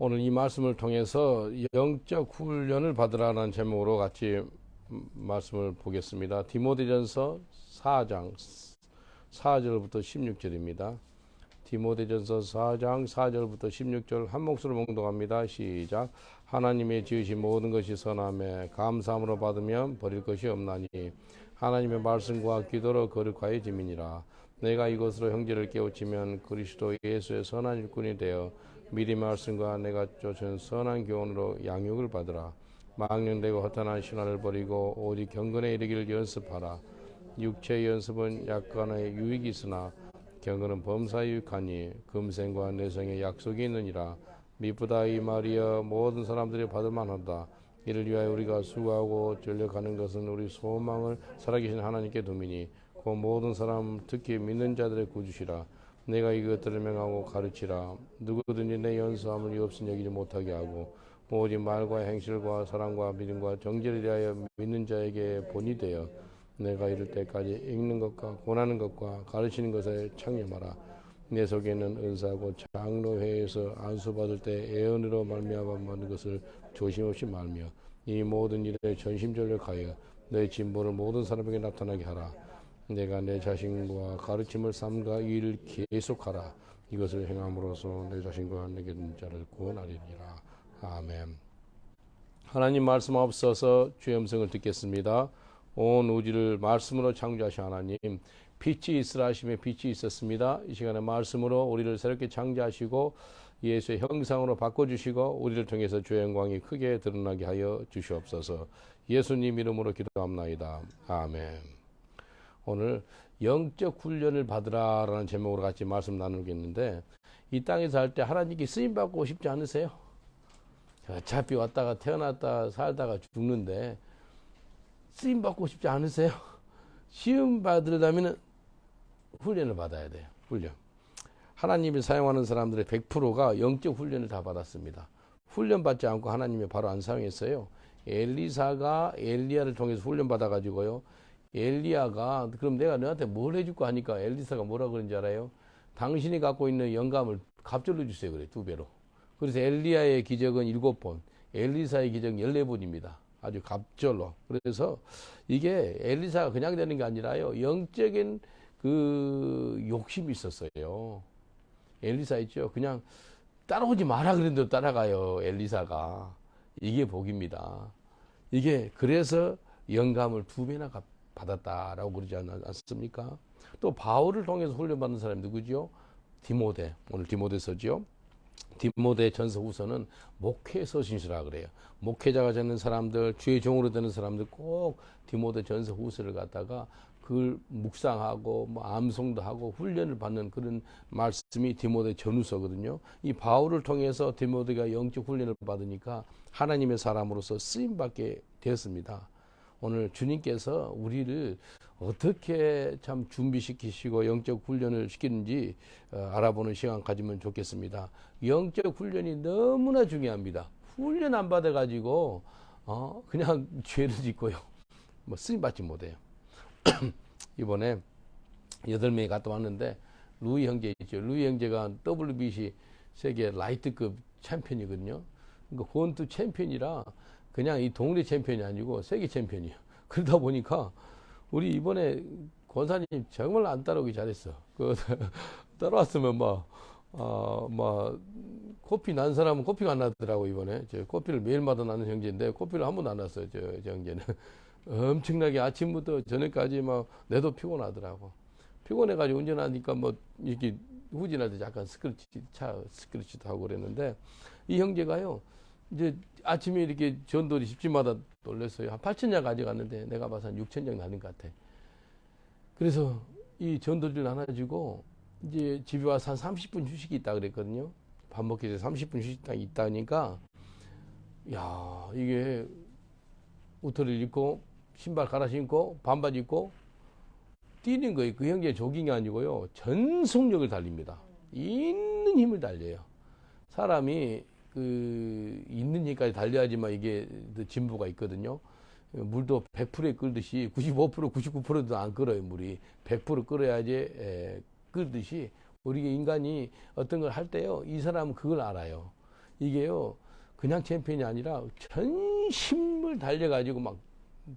오늘 이 말씀을 통해서 영적 훈련을 받으라는 제목으로 같이 말씀을 보겠습니다. 디모데전서 4장 4절부터 16절입니다. 디모데전서 4장 4절부터 16절 한 목소리로 봉독합니다. 시작. 하나님의 지으신 모든 것이 선함에 감사함으로 받으면 버릴 것이 없나니 하나님의 말씀과 기도로 거룩하여 지민이라. 내가 이것으로 형제를 깨우치면 그리스도 예수의 선한 일꾼이 되어 미리 말씀과 내가 쫓은 선한 교훈으로 양육을 받으라. 망령되고 허탄한 신화를 버리고 오직 경건에 이르기를 연습하라. 육체의 연습은 약간의 유익이 있으나 경건은 범사에 유익하니 금생과 내성에 약속이 있느니라. 미쁘다 이 말이여 모든 사람들이 받을 만하다. 이를 위하여 우리가 수고하고 전력하는 것은 우리 소망을 살아계신 하나님께 두미니 그 모든 사람 특히 믿는 자들의 구주시라. 내가 이것들을 명하고 가르치라. 누구든지 내 연수함을 이없인 여기지 못하게 하고 오직 말과 행실과 사랑과 믿음과 정죄를 위하여 믿는 자에게 본이 되어 내가 이를 때까지 읽는 것과 권하는 것과 가르치는 것에 창념하라. 내 속에는 은사하고 장로회에서 안수받을 때 애언으로 말미암아 받는 것을 조심없이 말며 이 모든 일에 전심전력하여 내 진보를 모든 사람에게 나타나게 하라. 내가 내 자신과 가르침을 삼가 이 일을 계속하라. 이것을 행함으로써 내 자신과 내게 있는 자를 구원하리니라. 아멘. 하나님 말씀 앞서서 주의 음성을 듣겠습니다. 온 우주를 말씀으로 창조하신 하나님, 빛이 있으라 하심에 빛이 있었습니다. 이 시간에 말씀으로 우리를 새롭게 창조하시고 예수의 형상으로 바꿔주시고 우리를 통해서 주의 영광이 크게 드러나게 하여 주시옵소서. 예수님 이름으로 기도합나이다. 아멘. 오늘 영적 훈련을 받으라라는 제목으로 같이 말씀 나누겠는데, 이 땅에서 살 때 하나님께 쓰임 받고 싶지 않으세요? 어차피 왔다가 태어났다 살다가 죽는데 쓰임 받고 싶지 않으세요? 시험 받으려면 훈련을 받아야 돼요. 훈련. 하나님이 사용하는 사람들의 100%가 영적 훈련을 다 받았습니다. 훈련 받지 않고 하나님이 바로 안 사용했어요. 엘리사가 엘리야를 통해서 훈련 받아 가지고요. 엘리야가 그럼 내가 너한테 뭘 해줄까 하니까 엘리사가 뭐라 그런지 알아요? 당신이 갖고 있는 영감을 갑절로 주세요. 그래, 2배로. 그래서 엘리야의 기적은 7번, 엘리사의 기적은 14번입니다. 아주 갑절로. 그래서 이게 엘리사가 그냥 되는 게 아니라요. 영적인 그 욕심이 있었어요. 엘리사 있죠. 그냥 따라오지 마라 그랬는데도 따라가요. 엘리사가. 이게 복입니다. 이게 그래서 영감을 2배나 받았다라고 그러지 않습니까? 또 바울을 통해서 훈련받는 사람이 누구죠? 디모데. 오늘 디모데서죠. 디모데 전서 후서는 목회서 신시라 그래요. 목회자가 되는 사람들, 주의 종으로 되는 사람들 꼭 디모데 전서 후서를 갖다가 그걸 묵상하고 뭐 암송도 하고 훈련을 받는 그런 말씀이 디모데 전후서거든요. 이 바울을 통해서 디모데가 영적 훈련을 받으니까 하나님의 사람으로서 쓰임 받게 되었습니다. 오늘 주님께서 우리를 어떻게 참 준비시키시고 영적 훈련을 시키는지 알아보는 시간 가지면 좋겠습니다. 영적 훈련이 너무나 중요합니다. 훈련 안 받아가지고 그냥 죄를 짓고요. 뭐 쓰임 받지 못해요. 이번에 8명이 갔다 왔는데 루이 형제 있죠. 루이 형제가 WBC 세계 라이트급 챔피언이거든요. 그러니까 권투 챔피언이라 그냥 이 동네 챔피언이 아니고 세계 챔피언이에요. 그러다 보니까 우리 이번에 권사님 정말 안 따라오기 잘했어. 따라왔으면 코피 난 사람은 코피가 안 나더라고. 이번에 코피를 매일마다 나는 형제인데 코피를 한 번도 안 났어요. 저 형제는 엄청나게 아침부터 저녁까지 내도 피곤하더라고. 피곤해가지고 운전하니까 이렇게 후진할 때 약간 스크래치도 하고 그랬는데, 이 형제가요 이제 아침에 이렇게 전도리 집집마다 돌렸어요. 한 8,000장 가져갔는데 내가 봐서 한 6,000장 나는 것 같아. 그래서 이 전도리를 나눠주고 이제 집에 와서 한 30분 휴식이 있다 그랬거든요. 밥 먹기 전에 30분 휴식 딱 있다니까, 야, 이게 우터를 입고 신발 갈아 신고 반바지 입고 뛰는 거예요. 그 형제 조깅이 아니고요. 전속력을 달립니다. 있는 힘을 달려요. 사람이 있는 힘까지 달려야지만 이게 진보가 있거든요. 물도 100%에 끓듯이 95%, 99%도 안 끓어요. 물이 100% 끓어야지 끓듯이 우리 인간이 어떤 걸 할 때요, 이 사람은 그걸 알아요. 이게요, 그냥 챔피언이 아니라 전심을 달려가지고 막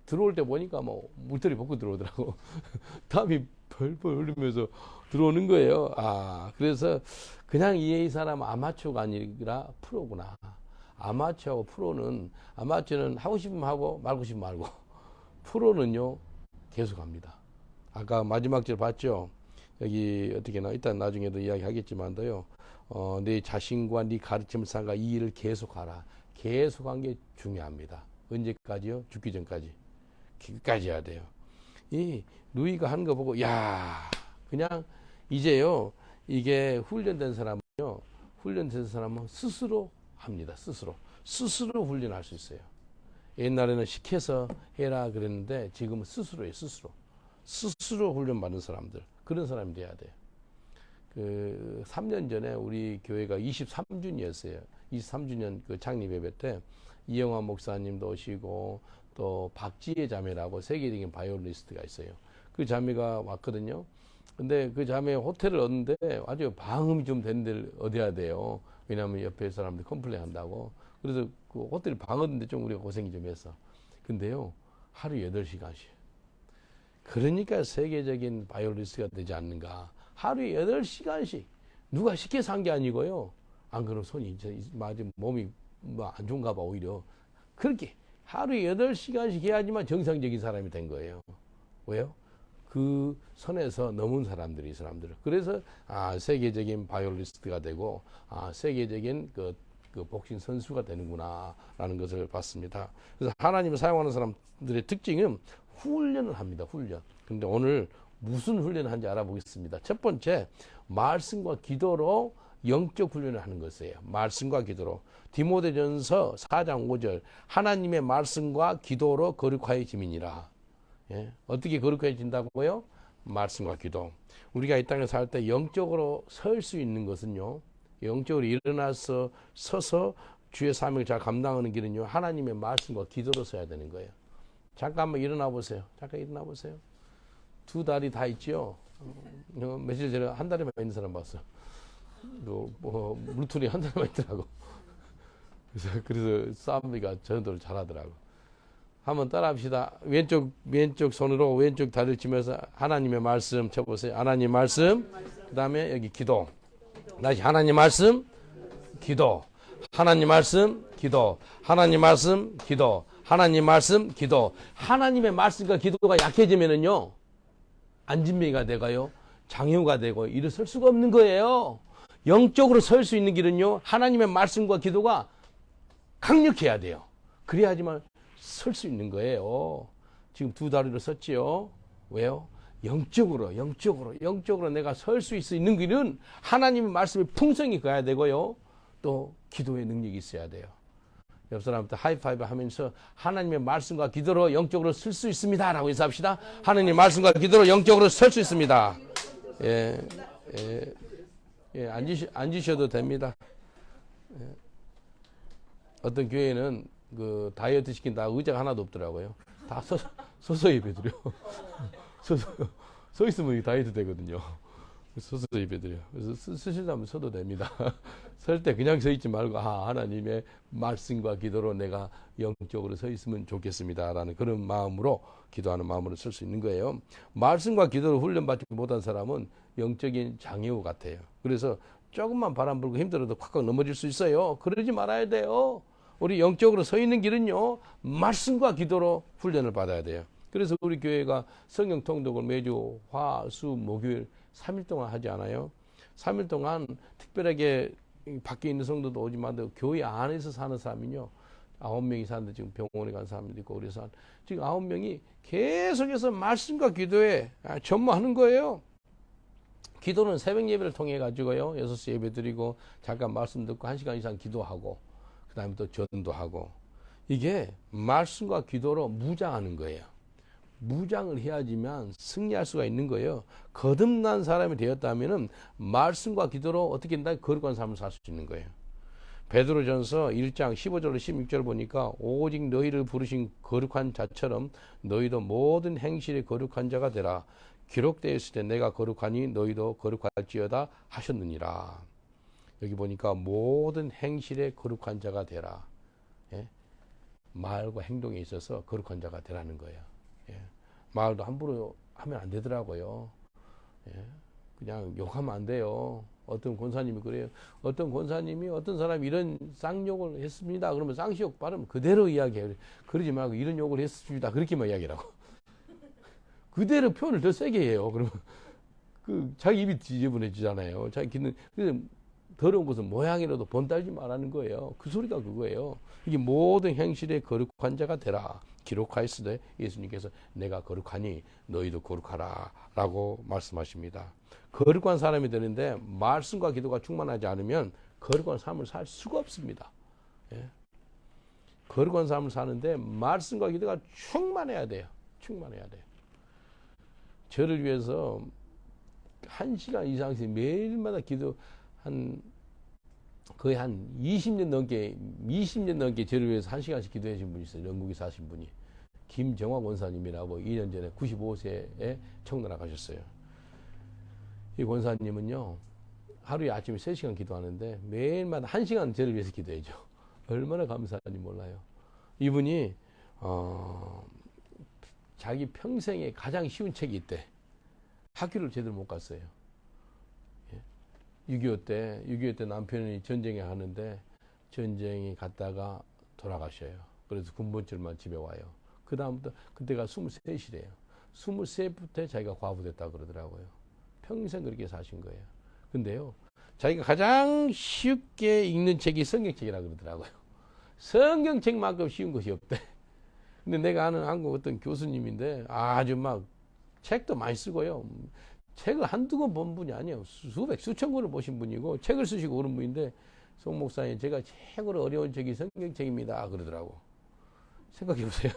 들어올 때 보니까 뭐 물털이 벗고 들어오더라고. 땀이 벌벌 흐르면서 들어오는 거예요. 아, 그래서 그냥 이 사람은 아마추어가 아니라 프로구나. 아마추어하고 프로는, 아마추어는 하고 싶으면 하고 말고 싶으면 말고, 프로는요 계속 합니다. 아까 마지막 절 봤죠? 여기 어떻게 나 일단 나중에도 이야기하겠지만도요. 내 자신과 네 가르침을 삼가 이 일을 계속하라. 계속한 게 중요합니다. 언제까지요? 죽기 전까지. 끝까지 해야 돼요. 이 루이가 하는 거 보고 야, 그냥 이제요, 이게 훈련된 사람은요, 훈련된 사람은 스스로 합니다. 스스로 훈련할 수 있어요. 옛날에는 시켜서 해라 그랬는데 지금은 스스로예요. 스스로 훈련받는 사람들, 그런 사람이 돼야 돼요. 그 3년 전에 우리 교회가 23주년이었어요. 23주년 그 창립 예배 때 이영환 목사님도 오시고 또 박지혜 자매라고 세계적인 바이올리스트가 있어요. 그 자매가 왔거든요. 근데 그 자매 호텔을 얻는데 아주 방음이 좀 되는 데를 얻어야 돼요. 왜냐하면 옆에 사람들이 컴플레인 한다고. 그래서 그 호텔 방 얻는데 좀 우리가 고생이 좀 했어. 근데요, 하루 8시간씩. 그러니까 세계적인 바이올리스트가 되지 않는가. 하루에 8시간씩. 누가 시켜서 한 게 아니고요. 안 그러면 손이 맞으면 몸이 뭐 안 좋은가 봐, 오히려. 그렇게 하루에 8시간씩 해야지만 정상적인 사람이 된 거예요. 왜요? 그 선에서 넘은 사람들이, 이 사람들을. 그래서, 세계적인 바이올리스트가 되고, 세계적인 그 복싱 선수가 되는구나, 라는 것을 봤습니다. 그래서 하나님을 사용하는 사람들의 특징은 훈련을 합니다, 훈련. 근데 오늘 무슨 훈련을 하는지 알아보겠습니다. 첫 번째, 말씀과 기도로 영적 훈련을 하는 것이에요. 말씀과 기도로. 디모데전서 4장 5절, 하나님의 말씀과 기도로 거룩하여짐이니라. 예? 어떻게 거룩해진다고요? 말씀과 기도. 우리가 이 땅에 살 때 영적으로 설 수 있는 것은요, 영적으로 일어나서 서서 주의 사명을 잘 감당하는 길은요, 하나님의 말씀과 기도로 서야 되는 거예요. 잠깐만 일어나 보세요. 잠깐 일어나 보세요. 두 다리 다 있죠? 며칠 전에 한 다리만 있는 사람 봤어. 물투리 한 다리만 있더라고. 그래서 싸움이가 전도를 잘하더라고. 한번 따라합시다. 왼쪽 손으로 왼쪽 다리를 치면서 하나님의 말씀 쳐보세요. 하나님 말씀. 그 다음에 여기 기도. 다시 하나님 말씀, 기도. 하나님 말씀, 기도. 하나님 말씀, 기도. 하나님 말씀, 기도. 하나님의 말씀과 기도가 약해지면은요, 안진뱅이가 되고요, 장애우가 되고 일어설 수가 없는 거예요. 영적으로 설 수 있는 길은요, 하나님의 말씀과 기도가 강력해야 돼요. 그래야지만 설 수 있는 거예요. 지금 두 다리로 섰지요. 왜요? 영적으로 내가 설 수 있는 길은 하나님의 말씀의 풍성이 가야 되고요, 또 기도의 능력이 있어야 돼요. 옆 사람한테 하이파이브 하면서 하나님의 말씀과 기도로 영적으로 설 수 있습니다 라고 인사합시다. 하나님의 말씀과 기도로 영적으로 설 수 있습니다. 앉으셔도 됩니다. 어떤 교회는 그 다이어트 시킨다 의자가 하나도 없더라고요. 다 서서 예배드려. 서 있으면 다이어트 되거든요. 서서 예배드려. 그래서 쓰시려면 서도 됩니다. 설 때 그냥 서 있지 말고, 하나님의 말씀과 기도로 내가 영적으로 서 있으면 좋겠습니다 라는 그런 마음으로, 기도하는 마음으로 설 수 있는 거예요. 말씀과 기도로 훈련받지 못한 사람은 영적인 장애우 같아요. 그래서 조금만 바람 불고 힘들어도 콱콱 넘어질 수 있어요. 그러지 말아야 돼요. 우리 영적으로 서 있는 길은요, 말씀과 기도로 훈련을 받아야 돼요. 그래서 우리 교회가 성경 통독을 매주 화, 수, 목요일 3일 동안 하지 않아요? 3일 동안 특별하게 밖에 있는 성도도 오지만 교회 안에서 사는 사람은요, 9명이 사는데 지금 병원에 간 사람도 있고, 그래서 지금 9명이 계속해서 말씀과 기도에 전무하는 거예요. 기도는 새벽 예배를 통해 가지고요, 6시 예배 드리고 잠깐 말씀 듣고 1시간 이상 기도하고, 그 다음에 또 전도하고, 이게 말씀과 기도로 무장하는 거예요. 무장을 해야지만 승리할 수가 있는 거예요. 거듭난 사람이 되었다면은 말씀과 기도로 어떻게 된다? 거룩한 삶을 살 수 있는 거예요. 베드로전서 1장 15절로 16절 보니까 오직 너희를 부르신 거룩한 자처럼 너희도 모든 행실에 거룩한 자가 되라. 기록되어 있을 때 내가 거룩하니 너희도 거룩할지어다 하셨느니라. 여기 보니까 모든 행실에 거룩한 자가 되라. 예? 말과 행동에 있어서 거룩한 자가 되라는 거예요. 예? 말도 함부로 하면 안 되더라고요. 예? 그냥 욕하면 안 돼요. 어떤 권사님이 그래요. 어떤 권사님이 어떤 사람이 이런 쌍욕을 했습니다. 그러면 쌍시욕 발음 그대로 이야기해요. 그러지 말고 이런 욕을 했습니다. 그렇게만 이야기하라고. 그대로 표현을 더 세게 해요. 그러면 그 자기 입이 지저분해지잖아요. 자기 귀는 더러운 것은 모양이라도 본따지 말라는 거예요. 그 소리가 그거예요. 이게 모든 행실에 거룩한 자가 되라. 기록하였으되 예수님께서 내가 거룩하니 너희도 거룩하라 라고 말씀하십니다. 거룩한 사람이 되는데 말씀과 기도가 충만하지 않으면 거룩한 삶을 살 수가 없습니다. 예? 거룩한 삶을 사는데 말씀과 기도가 충만해야 돼요. 충만해야 돼요. 저를 위해서 1시간 이상씩 매일마다 기도 거의 한 20년 넘게 저를 위해서 1시간씩 기도해 주신 분이 있어요. 영국에 사신 분이. 김정화 권사님이라고 2년 전에 95세에 청나라가셨어요. 이 권사님은요, 하루에 아침에 3시간 기도하는데 매일마다 1시간 저를 위해서 기도해줘. 얼마나 감사한지 몰라요. 이분이, 자기 평생에 가장 쉬운 책이 있대. 학교를 제대로 못 갔어요. 6.25 때 남편이 전쟁에 가는데 전쟁에 갔다가 돌아가셔요. 그래서 군번절만 집에 와요. 그 다음부터 그때가 23이래요. 23부터 자기가 과부됐다 그러더라고요. 평생 그렇게 사신 거예요. 근데요, 자기가 가장 쉽게 읽는 책이 성경책이라 그러더라고요. 성경책만큼 쉬운 것이 없대. 근데 내가 아는 한국 어떤 교수님인데 아주 막 책도 많이 쓰고요. 책을 한두 권 본 분이 아니에요. 수천 권을 보신 분이고 책을 쓰시고 그런 분인데, 송 목사님 제가 최고로 어려운 책이 성경책입니다 그러더라고. 생각해 보세요.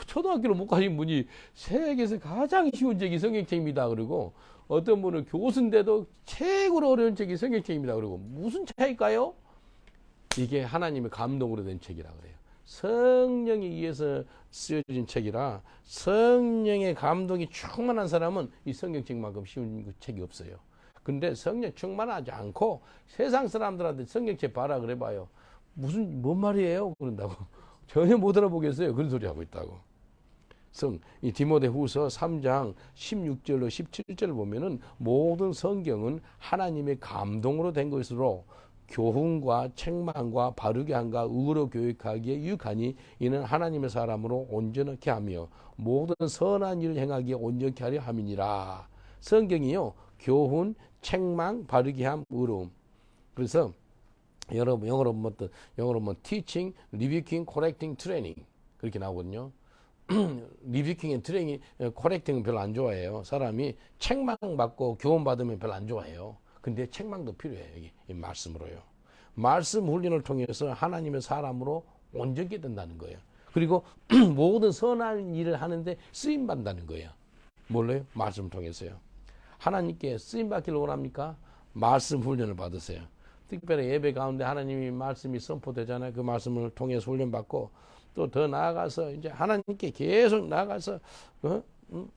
초등학교를 못 가신 분이 세계에서 가장 쉬운 책이 성경책입니다 그러고, 어떤 분은 교수인데도 최고로 어려운 책이 성경책입니다 그러고, 무슨 차이일까요? 이게 하나님의 감동으로 된 책이라 그래요. 성령에 의해서 쓰여진 책이라 성령의 감동이 충만한 사람은 이 성경책만큼 쉬운 책이 없어요. 근데 성령 충만하지 않고 세상 사람들한테 성경책 봐라 그래봐요. 뭔 말이에요? 그런다고. 전혀 못 알아보겠어요. 그런 소리 하고 있다고. 이 디모데후서 3장 16절로 17절을 보면은 모든 성경은 하나님의 감동으로 된 것으로 교훈과 책망과 바르게 함과 의로 교육하기에 유익하니 이는 하나님의 사람으로 온전하게 하며 모든 선한 일을 행하기에 온전케 하려 함이니라. 성경이요, 교훈, 책망, 바르게 함, 의로움. 그래서 여러분 영어로 보면 teaching, rebuking, correcting, training 그렇게 나오거든요. 리뷰킹 앤 트레이닝, 코렉팅은 별로 안 좋아해요. 사람이 책망 받고 교훈 받으면 별로 안 좋아해요. 근데 책망도 필요해요. 이 말씀으로요. 말씀 훈련을 통해서 하나님의 사람으로 온전히 된다는 거예요. 그리고 모든 선한 일을 하는데 쓰임 받는다는 거예요. 뭘로요? 말씀 통해서요. 하나님께 쓰임 받기를 원합니까? 말씀 훈련을 받으세요. 특별히 예배 가운데 하나님이 말씀이 선포되잖아요. 그 말씀을 통해서 훈련 받고 또 더 나아가서 이제 하나님께 계속 나아가서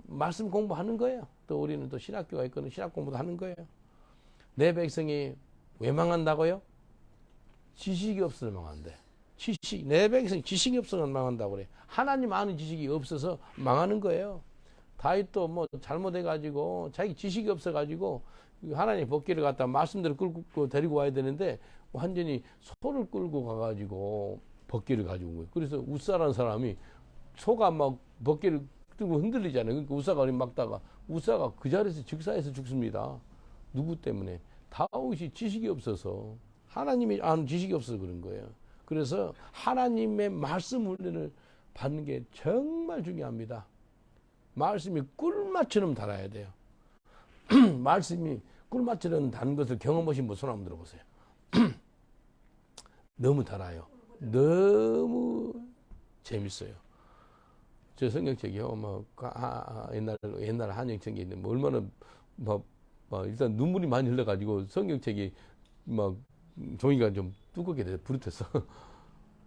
말씀 공부하는 거예요. 또 우리는 또 신학교가 있거든. 신학 공부도 하는 거예요. 내 백성이 왜 망한다고요? 지식이 없어서 망한대. 내 백성이 지식이 없어서 망한다고 그래. 하나님 아는 지식이 없어서 망하는 거예요. 다윗도 뭐 잘못해가지고 자기 지식이 없어가지고 하나님 법궤를 갖다 말씀대로 끌고 데리고 와야 되는데 완전히 소를 끌고 가가지고 법궤를 가지고 온 거예요. 그래서 우사라는 사람이 소가 막 법궤를 들고 흔들리잖아요. 그러니까 우사가 막다가 우사가 그 자리에서 즉사해서 죽습니다. 누구 때문에? 다윗이 지식이 없어서, 하나님이 아는 지식이 없어서 그런 거예요. 그래서 하나님의 말씀 훈련을 받는 게 정말 중요합니다. 말씀이 꿀맛처럼 달아야 돼요. 말씀이 꿀맛처럼 단 것을 경험하신 분 손 한번 들어보세요. 너무 달아요. 너무 재밌어요. 저 성경책이요, 옛날 한영책이 있는데, 얼마나, 일단 눈물이 많이 흘러가지고 성경책이 종이가 좀 두껍게 돼서 부르텄어.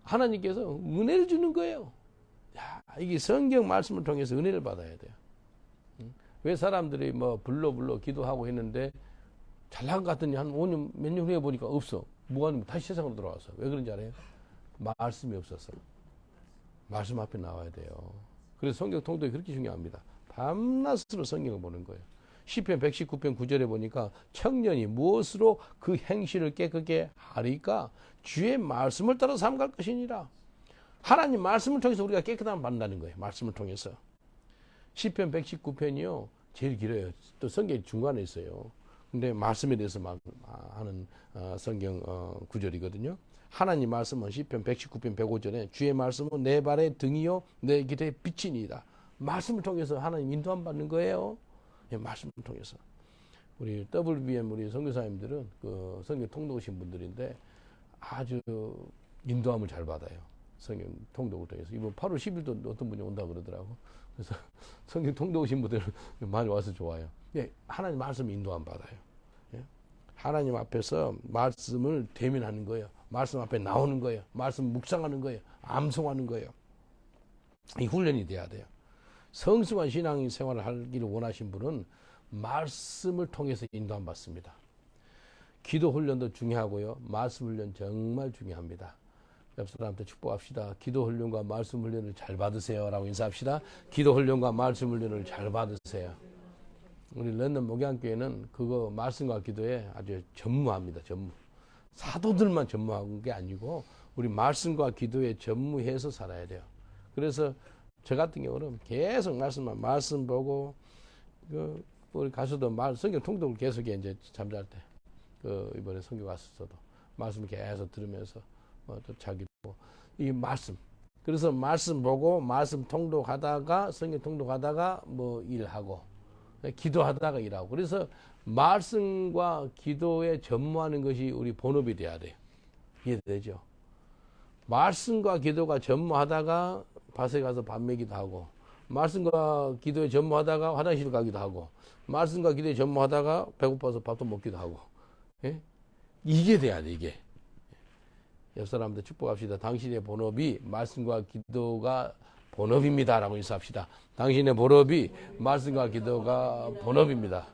하나님께서 은혜를 주는 거예요. 야, 이게 성경 말씀을 통해서 은혜를 받아야 돼요. 왜 사람들이 불러 기도하고 했는데 잘 나간 것 같더니 한 5년, 몇 년 후에 보니까 없어. 무관님 다시 세상으로 돌아왔어. 왜 그런지 알아요? 말씀이 없었어. 말씀 앞에 나와야 돼요. 그래서 성경 통독이 그렇게 중요합니다. 밤낮으로 성경을 보는 거예요. 시편 119편 9절에 보니까 청년이 무엇으로 그 행실을 깨끗게 하리까? 주의 말씀을 따라 삼갈 것이니라. 하나님 말씀을 통해서 우리가 깨끗함을 받는다는 거예요. 말씀을 통해서. 시편 119편이요. 제일 길어요. 또 성경이 중간에 있어요. 근데 말씀에 대해서 하는 성경 구절이거든요. 하나님 말씀은 시편 119편 105절에 주의 말씀은 내 발의 등이요 내 길의 빛이니이다. 말씀을 통해서 하나님 인도함 받는 거예요. 예, 말씀을 통해서. 우리 WBM 우리 선교사님들은 그 성경 통독하신 분들인데 아주 인도함을 잘 받아요. 성경 통독을 통해서. 이번 8월 10일도 어떤 분이 온다고 그러더라고. 그래서 성경 통독하신 분들 많이 와서 좋아요. 예, 하나님 말씀 인도함 받아요. 예? 하나님 앞에서 말씀을 대면하는 거예요. 말씀 앞에 나오는 거예요. 말씀 묵상하는 거예요. 암송하는 거예요. 이 훈련이 돼야 돼요. 성숙한 신앙 생활을 하기를 원하신 분은 말씀을 통해서 인도함 받습니다. 기도 훈련도 중요하고요. 말씀 훈련 정말 중요합니다. 옆 사람한테 축복합시다. 기도 훈련과 말씀 훈련을 잘 받으세요. 라고 인사합시다. 기도 훈련과 말씀 훈련을 잘 받으세요. 우리 런던 목양교회는 그거 말씀과 기도에 아주 전무합니다. 전무. 사도들만 전무한 게 아니고 우리 말씀과 기도에 전무해서 살아야 돼요. 그래서 저 같은 경우는 계속 말씀 보고 우리 가수도 성경 통독을 계속해 이제 잠잘 때 이번에 선교 갔었어도 말씀 계속 들으면서 또 자기도 이 말씀 그래서 말씀 보고 말씀 통독하다가 성경 통독하다가 뭐 일하고 기도하다가 일하고 그래서 말씀과 기도에 전무하는 것이 우리 본업이 돼야 돼요. 이해되죠? 말씀과 기도가 전무하다가 밭에 가서 밥 먹기도 하고 말씀과 기도에 전무하다가 화장실 가기도 하고 말씀과 기도에 전무하다가 배고파서 밥도 먹기도 하고 예? 이게 돼야 돼 이게. 옆 사람한테 축복합시다. 당신의 본업이 말씀과 기도가 본업입니다 라고 인사합시다. 당신의 본업이 말씀과 기도가 본업입니다.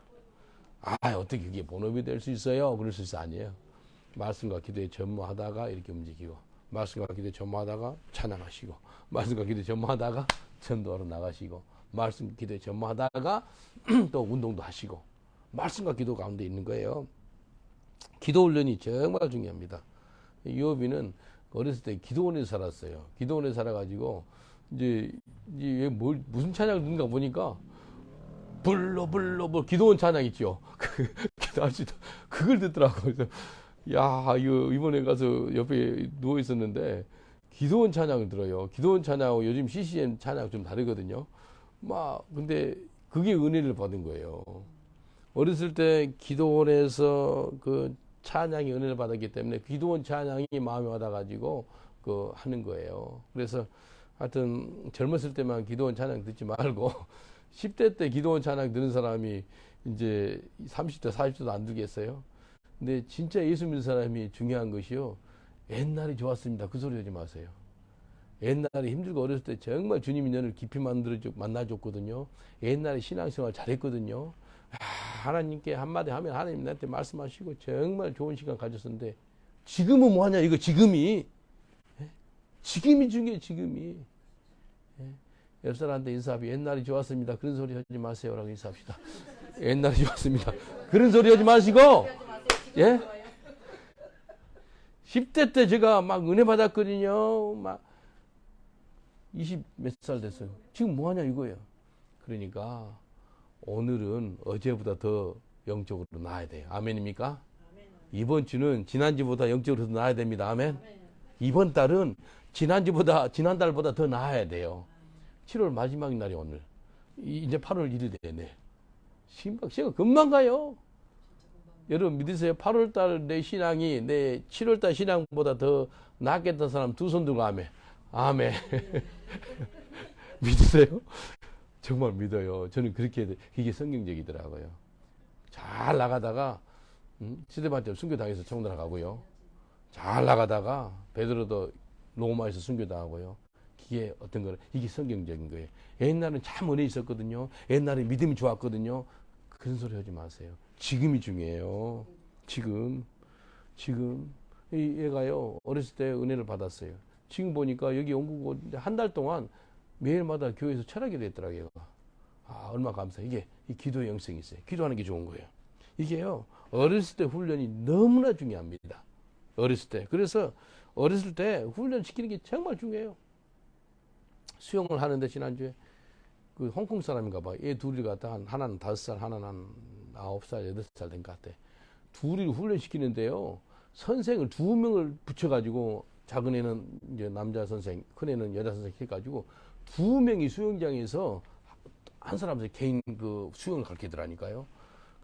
어떻게 그게 본업이 될 수 있어요? 그럴 수 있어? 아니에요. 말씀과 기도에 전무하다가 이렇게 움직이고 말씀과 기도에 전무하다가 찬양하시고 말씀과 기도에 전무하다가 전도하러 나가시고 말씀 기도에 전무하다가 또 운동도 하시고 말씀과 기도 가운데 있는 거예요. 기도 훈련이 정말 중요합니다. 요비는 어렸을 때 기도원에서 살았어요. 기도원에서 살아가지고 이제 무슨 찬양을 듣는가 보니까 불러 기도원 찬양 있죠. 그걸 듣더라고요. 그래서 야, 이번에 가서 옆에 누워 있었는데 기도원 찬양을 들어요. 기도원 찬양하고 요즘 CCM 찬양 좀 다르거든요. 근데 그게 은혜를 받은 거예요. 어렸을 때 기도원에서 그 찬양이 은혜를 받았기 때문에 기도원 찬양이 마음에 와닿아가지고 하는 거예요. 그래서 하여튼 젊었을 때만 기도원 찬양 듣지 말고 10대 때 기도원 찬양 듣는 사람이 이제 30대, 40대도 안 듣겠어요. 근데 진짜 예수 믿는 사람이 중요한 것이요. 옛날이 좋았습니다. 그 소리 하지 마세요. 옛날에 힘들고 어렸을 때 정말 주님이 너를 깊이 만나줬거든요. 옛날에 신앙생활 잘했거든요. 하나님께 한마디 하면 하나님 나한테 말씀하시고 정말 좋은 시간 가졌었는데 지금은 뭐하냐 이거 지금이 중요해 지금이. 옆 사람한테 인사하면 옛날이 좋았습니다. 그런 소리 하지 마세요 라고 인사합시다. 옛날이 좋았습니다. 그런 소리 하지 마시고 예? 10대 때 제가 막 은혜 받았거든요. 막 20 몇 살 됐어요. 지금 뭐하냐 이거예요. 그러니까 오늘은 어제보다 더 영적으로 나아야 돼요. 아멘입니까? 아멘. 이번 주는 지난주보다 영적으로 더 나아야 됩니다. 아멘. 아멘. 이번 달은 지난달보다 더 나아야 돼요. 7월 마지막 날이 오늘. 이제 8월 1일 되네. 시간 금방 가요. 여러분 믿으세요? 8월달 내 신앙이 내 7월달 신앙보다 더 낫겠다는 사람 두 손 들고 아멘. 아멘. 믿으세요? 정말 믿어요. 저는 그게 성경적이더라고요. 잘 나가다가 시대반점 순교당해서 청나라 가고요. 잘 나가다가 베드로도 로마에서 순교당하고요. 이게 어떤 거는 이게 성경적인 거예요. 옛날은 참 은혜 있었거든요. 옛날에 믿음이 좋았거든요. 그런 소리 하지 마세요. 지금이 중요해요. 지금 이 얘가요 어렸을 때 은혜를 받았어요. 지금 보니까 여기 영국 한 달 동안 매일마다 교회에서 철학이 됐더라고요. 얘가. 아 얼마 감사해. 이게 이 기도의 영성이 있어요. 기도하는 게 좋은 거예요. 이게요 어렸을 때 훈련이 너무나 중요합니다. 어렸을 때. 그래서 어렸을 때 훈련 시키는 게 정말 중요해요. 수영을 하는데 지난주에 그 홍콩 사람인가 봐. 얘 둘이 갖다 하나는 5살, 하나는 한 9살, 8살 된 것 같아. 둘이 훈련시키는데요. 선생을 2명을 붙여가지고 작은 애는 이제 남자 선생, 큰 애는 여자 선생 해가지고 2명이 수영장에서 한 사람씩 개인 그 수영을 가르치더라니까요.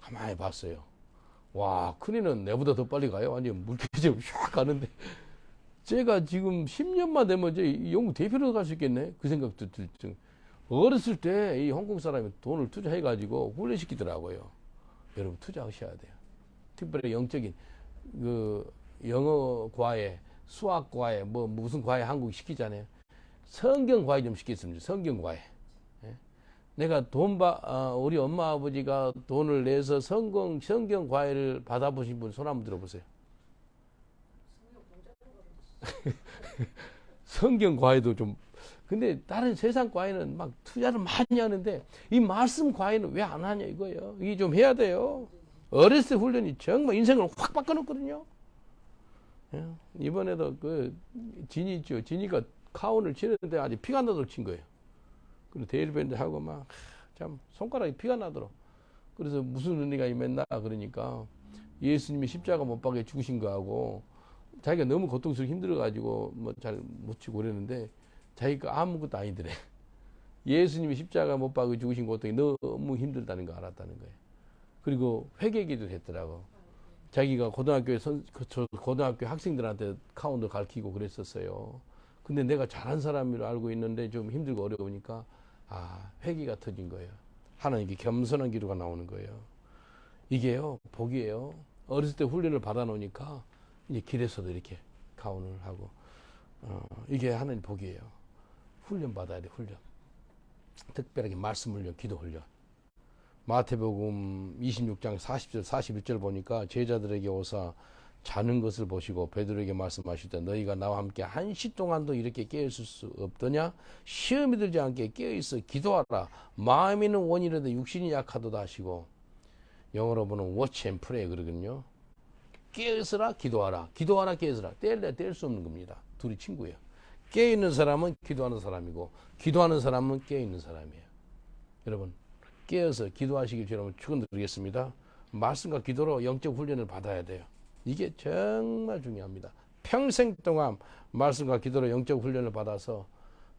가만히 봤어요. 와, 큰 애는 내보다 더 빨리 가요. 완전 물개처럼 휙 가는데. 제가 지금 10년만 되면 이제 영국 대표로 갈 수 있겠네. 그 생각도 들 정. 어렸을 때 이 홍콩 사람이 돈을 투자해가지고 훈련시키더라고요. 여러분 투자하셔야 돼요. 특별히 영적인 그 영어 과외, 수학 과외, 뭐 무슨 과외 한국 시키잖아요. 성경 과외 좀 시켰습니다. 성경 과외. 예? 내가 우리 엄마 아버지가 돈을 내서 성경 과외를 받아보신 분 손 한번 들어보세요. 성경 과외도 좀 근데 다른 세상 과외는 막 투자를 많이 하는데 이 말씀 과외는 왜 안 하냐 이거예요. 이게 좀 해야 돼요. 어렸을 때 훈련이 정말 인생을 확 바꿔놓거든요. 예? 이번에도 그 진이 있죠. 진이가 카운을 치는데 아직 피가 나도록 친 거예요. 그리고 데일밴드 하고 막 참 손가락에 피가 나도록. 그래서 무슨 은혜가 임했나 그러니까 예수님이 십자가 못 박에 죽으신 거하고 자기가 너무 고통스럽고 힘들어가지고 뭐 잘 못 치고 그랬는데 자기가 아무것도 아니더래. 예수님이 십자가 못 박에 죽으신 고통이 너무 힘들다는 거 알았다는 거예요. 그리고 회개기도를 했더라고. 자기가 고등학교 학생들한테 카운트 가르치고 그랬었어요. 근데 내가 잘한 사람으로 알고 있는데 좀 힘들고 어려우니까 회개가 터진 거예요. 하나님께 겸손한 기도가 나오는 거예요. 이게요 복이에요. 어렸을 때 훈련을 받아놓으니까 이제 길에서도 이렇게 카운을 하고 이게 하나님 복이에요. 훈련 받아야 돼. 훈련. 특별하게 말씀 훈련, 기도 훈련. 마태복음 26장 40절 41절 보니까 제자들에게 오사 자는 것을 보시고 베드로에게 말씀하실 때 너희가 나와 함께 1시 동안도 이렇게 깨어있을 수 없더냐? 시험이 들지 않게 깨어있어 기도하라. 마음이 있는 원이라도 육신이 약하도다 하시고 영어로 보면 watch and pray 그러거든요. 깨어있어라 기도하라. 기도하라 깨어있어라. 뗄 수 없는 겁니다. 둘이 친구예요. 깨어있는 사람은 기도하는 사람이고 기도하는 사람은 깨어있는 사람이에요. 여러분 깨어서 기도하시길 여러분 축원드리겠습니다. 말씀과 기도로 영적 훈련을 받아야 돼요. 이게 정말 중요합니다. 평생 동안 말씀과 기도로 영적 훈련을 받아서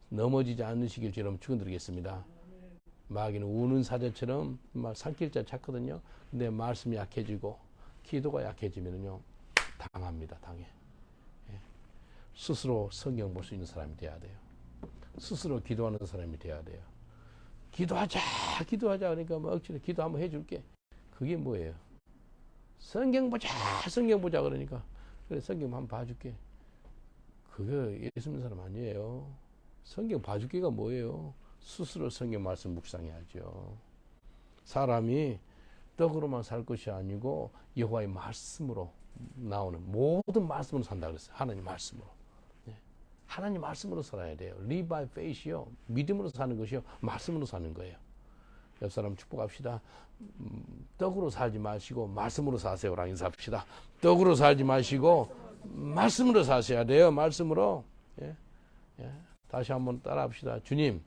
넘어지지 않으시길 여러분 축원드리겠습니다. 마귀는 우는 사자처럼 삼킬 자 찾거든요. 근데 말씀이 약해지고 기도가 약해지면요 당합니다. 당해. 스스로 성경 볼 수 있는 사람이 돼야 돼요. 스스로 기도하는 사람이 돼야 돼요. 기도하자 그러니까 뭐 억지로 기도 한번 해줄게. 그게 뭐예요? 성경 보자 그러니까 그래 성경 한번 봐줄게. 그거 예수 믿는 사람 아니에요. 성경 봐줄게가 뭐예요? 스스로 성경 말씀 묵상해야죠. 사람이 떡으로만 살 것이 아니고 여호와의 말씀으로 나오는 모든 말씀으로 산다 그랬어요. 하나님 말씀으로. 하나님 말씀으로 살아야 돼요. Live by faith이요. 믿음으로 사는 것이요. 말씀으로 사는 거예요. 옆 사람 축복합시다. 떡으로 살지 마시고 말씀으로 사세요라고 인사합시다. 떡으로 살지 마시고 말씀으로 사셔야 돼요. 말씀으로. 예? 다시 한번 따라합시다. 주님,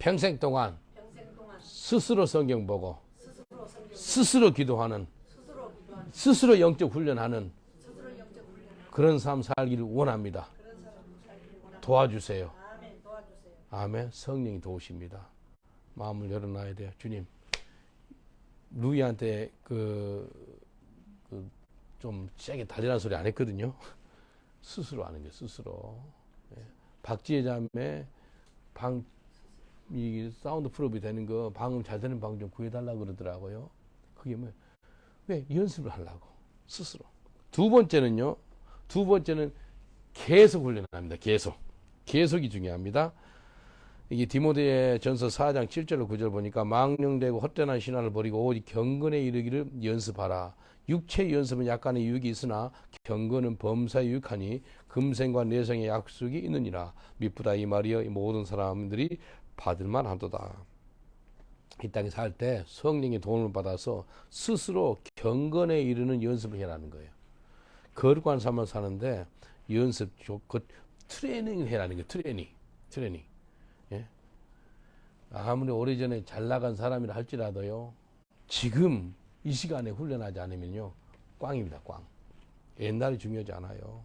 평생 동안 스스로 성경 보고 스스로 기도하는 스스로 영적 훈련하는 그런 삶 살기를 원합니다. 도와주세요. 아멘. 성령이 도우십니다. 마음을 열어놔야 돼요. 주님, 루이한테 좀 세게 달리라는 소리 안 했거든요. 스스로 하는 게 스스로. 박지혜 자매 이 사운드 프로비 되는 거 방음 잘 되는 방 좀 구해달라고 그러더라고요. 그게 뭐예요? 왜? 연습을 하려고. 스스로. 두 번째는 계속 훈련합니다. 계속이 중요합니다. 이게 디모데 전서 4장 7절 9절 보니까 망령되고 헛되는 신화를 버리고 오직 경건에 이르기를 연습하라. 육체의 연습은 약간의 유익이 있으나 경건은 범사에 유익하니 금생과 내생의 약속이 있느니라. 미쁘다 이 말이여 모든 사람들이 받을만 하도다. 이 땅에 살 때 성령의 도움을 받아서 스스로 경건에 이르는 연습을 해라는 거예요. 거룩한 삶을 사는데 연습, 그 트레이닝을 해라는 거예요. 트레이닝. 예? 아무리 오래전에 잘 나간 사람이라 할지라도요, 지금 이 시간에 훈련하지 않으면요, 꽝입니다, 꽝. 옛날이 중요하지 않아요.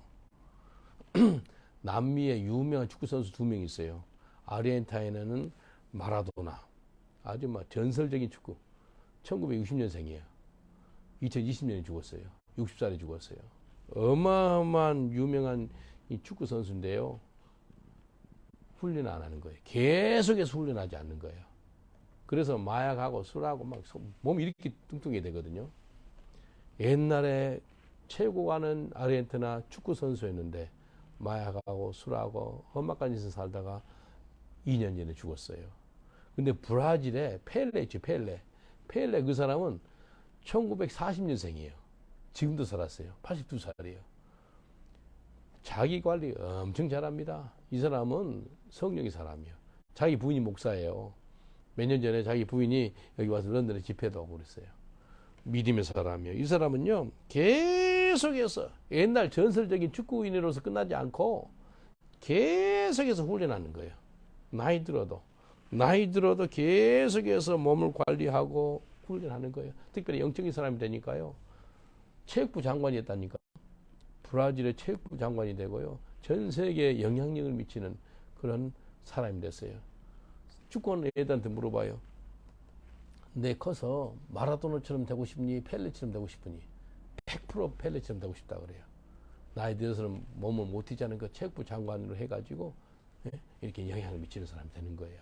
남미에 유명한 축구선수 2명 있어요. 아르헨티나에는 마라도나. 아주 막 전설적인 축구. 1960년생이에요. 2020년에 죽었어요. 60살에 죽었어요. 어마어마한 유명한 이 축구 선수인데요. 훈련 안 하는 거예요. 계속해서 훈련하지 않는 거예요. 그래서 마약하고 술하고 막 몸이 이렇게 뚱뚱해 되거든요. 옛날에 최고 가는 아르헨티나 축구 선수였는데 마약하고 술하고 험악한 짓을 살다가 2년 전에 죽었어요. 근데 브라질에 펠레 있죠, 펠레 그 사람은 1940년생이에요. 지금도 살았어요. 82살이에요. 자기 관리 엄청 잘합니다. 이 사람은 성령의 사람이에요. 자기 부인이 목사예요. 몇 년 전에 자기 부인이 여기 와서 런던에 집회도 하고 그랬어요. 믿음의 사람이에요. 이 사람은요, 계속해서 옛날 전설적인 축구인으로서 끝나지 않고 계속해서 훈련하는 거예요. 나이 들어도 계속해서 몸을 관리하고 훈련하는 거예요. 특별히 영적인 사람이 되니까요. 체육부 장관이었다니까. 브라질의 체육부 장관이 되고요. 전 세계에 영향력을 미치는 그런 사람이 됐어요. 축구는 애들한테 물어봐요. 내 커서 마라도나처럼 되고 싶니? 펠레처럼 되고 싶으니? 100% 펠레처럼 되고 싶다 그래요. 나이 들어서는 몸을 못 뛰자는 그 체육부 장관으로 해가지고 이렇게 영향을 미치는 사람이 되는 거예요.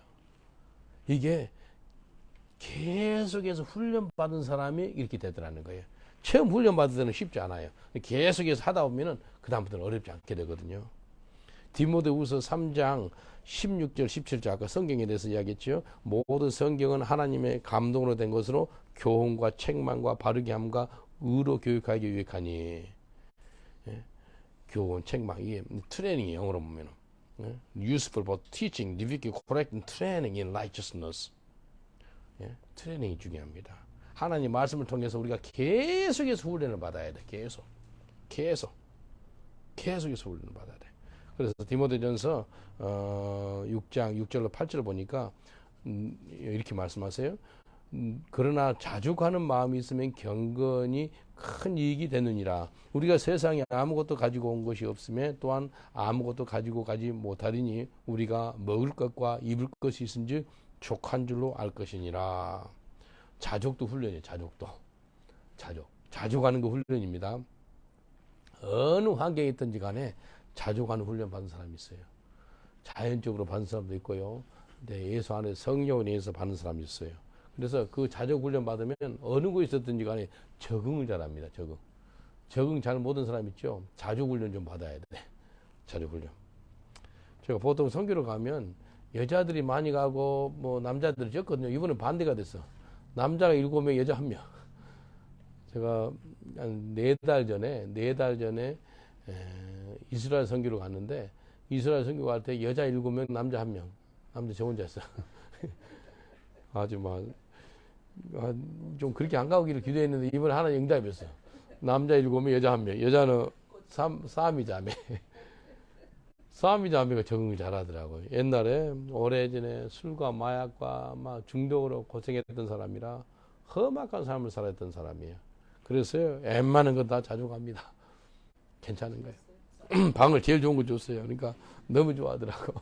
이게 계속해서 훈련받은 사람이 이렇게 되더라는 거예요. 처음 훈련받을 때는 쉽지 않아요. 계속해서 하다 보면은 그다음부터는 어렵지 않게 되거든요. 디모데후서 3장 16절 17절 아까 성경에 대해서 이야기했죠. 모든 성경은 하나님의 감동으로 된 것으로 교훈과 책망과 바르게 함과 의로 교육하기 유익하니. 예? 교훈, 책망 이게 트레이닝이 영어로 보면은 useful for teaching, rebuking, correcting, training in righteousness. 예? 트레이닝이 중요합니다. 하나님 말씀을 통해서 우리가 계속해서 훈련을 받아야 돼. 계속해서 훈련을 받아야 돼. 그래서 디모데전서 6장 6절로 8절을 보니까 이렇게 말씀하세요. 그러나 자족하는 마음이 있으면 경건이 큰 이익이 되느니라. 우리가 세상에 아무것도 가지고 온 것이 없으며 또한 아무것도 가지고 가지 못하리니 우리가 먹을 것과 입을 것이 있은즉 족한 줄로 알 것이니라. 자족도 훈련이에요. 자족하는 거 훈련입니다. 어느 환경에 있든지 간에 자족하는 훈련 받은 사람이 있어요. 자연적으로 받은 사람도 있고요. 근데 예수 안에 성령에 의해서 받는 사람이 있어요. 그래서 그 자족 훈련 받으면 어느 곳에 있었든지 간에 적응을 잘합니다. 적응 잘 못한 사람 있죠. 자족 훈련 좀 받아야 돼. 자족 훈련. 제가 보통 선교를 가면 여자들이 많이 가고 뭐 남자들이 적거든요. 이번엔 반대가 됐어. 남자가 7명, 여자 1명. 제가 한 4달 전에 이스라엘 선교를 갔는데 이스라엘 선교 갈 때 여자 7명, 남자 1명. 남자 저 혼자였어. 아주 막 좀 그렇게 안 가기를 기도했는데 이번에 하나 응답이었어. 남자 7명, 여자 1명. 여자는 사미자매. 사미자매가 적응을 잘하더라고요. 옛날에 오래전에 술과 마약과 막 중독으로 고생했던 사람이라 험악한 삶을 살았던 사람이에요. 그래서요, 웬만한 건 다 자족합니다. 괜찮은 거예요. 방을 제일 좋은 거 줬어요. 그러니까 너무 좋아하더라고.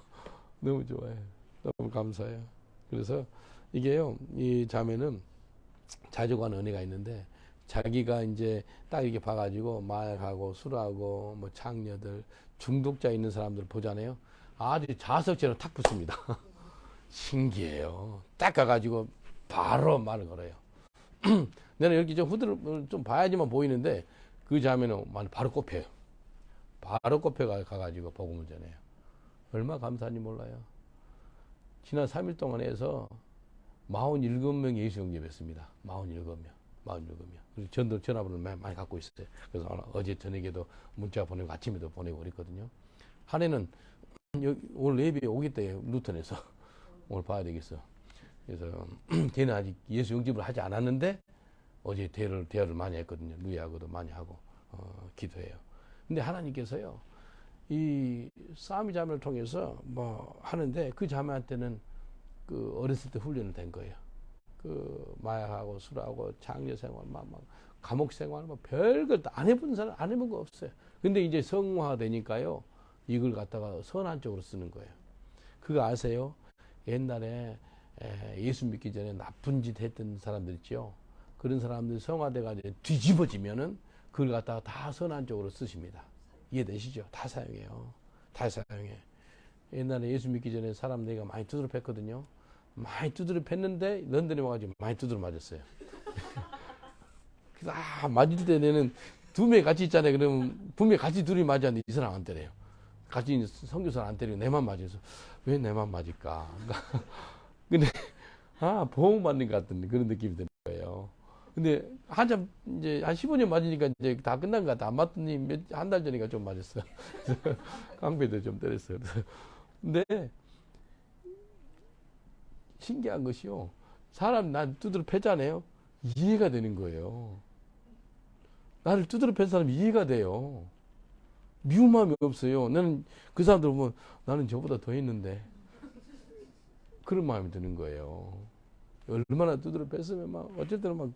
너무 좋아해요. 너무 감사해요. 그래서 이게요, 이 자매는 자족하는 은혜가 있는데 자기가 이제 딱 이렇게 봐가지고 마약하고 술하고 뭐 창녀들 중독자 있는 사람들 보잖아요. 아주 자석처럼 탁 붙습니다. 신기해요. 딱 가가지고 바로 말을 걸어요. 내가 이렇게 좀 후드를 좀 봐야지만 보이는데 그 자매는 바로 꼽혀요. 바로 꼽혀 가가지고 복음을 전해요. 얼마나 감사한지 몰라요. 지난 3일 동안 해서 47명 예수 영접했습니다. 47명. 47명. 그리고 전화번호를 많이 갖고 있어요. 그래서 어제 저녁에도 문자 보내고 아침에도 보내고 그랬거든요. 한 해는 오늘 예배 오겠대요. 루턴에서. 오늘 봐야 되겠어. 그래서 걔는 아직 예수 영접을 하지 않았는데 어제 대화를 많이 했거든요. 누이하고도 많이 하고 기도해요. 근데 하나님께서요. 이 싸움이 자매를 통해서 뭐 하는데 그 자매한테는 그 어렸을 때 훈련을 된 거예요. 그 마약하고 술하고 장녀 생활, 막 감옥 생활, 뭐 별걸 다 안 해본 사람 안 해본 거 없어요. 근데 이제 성화되니까요, 이걸 갖다가 선한 쪽으로 쓰는 거예요. 그거 아세요? 옛날에 예수 믿기 전에 나쁜 짓 했던 사람들 있죠. 그런 사람들이 성화돼가지고 뒤집어지면은 그걸 갖다가 다 선한 쪽으로 쓰십니다. 이해되시죠? 다 사용해요. 다 사용해. 옛날에 예수 믿기 전에 사람 내가 많이 두드려 팼거든요. 많이 두드려 팼는데 런던에 와가지고 많이 두드려 맞았어요. 그래서 맞을 때 내는 두 명 같이 있잖아요. 그러면 분명히 같이 둘이 맞았는데 이 사람 안 때려요. 같이 선교사를 안 때리고 내만 맞아서 왜 내만 맞을까? 근데 보험 받는 것 같은 그런 느낌이 드는 거예요. 근데 한참 이제 한 15년 맞으니까 이제 다 끝난 것 같아. 안 맞더니 한 달 전이가 좀 맞았어요. 깡패도 좀 때렸어요. 근데 신기한 것이요. 사람 난 두드려 패잖아요. 이해가 되는 거예요. 나를 두드려 팬 사람 이해가 돼요. 미움함이 없어요. 나는 그 사람들 보면 나는 저보다 더 했는데 그런 마음이 드는 거예요. 얼마나 두드려 뺐으면 막 어쩔 때는 막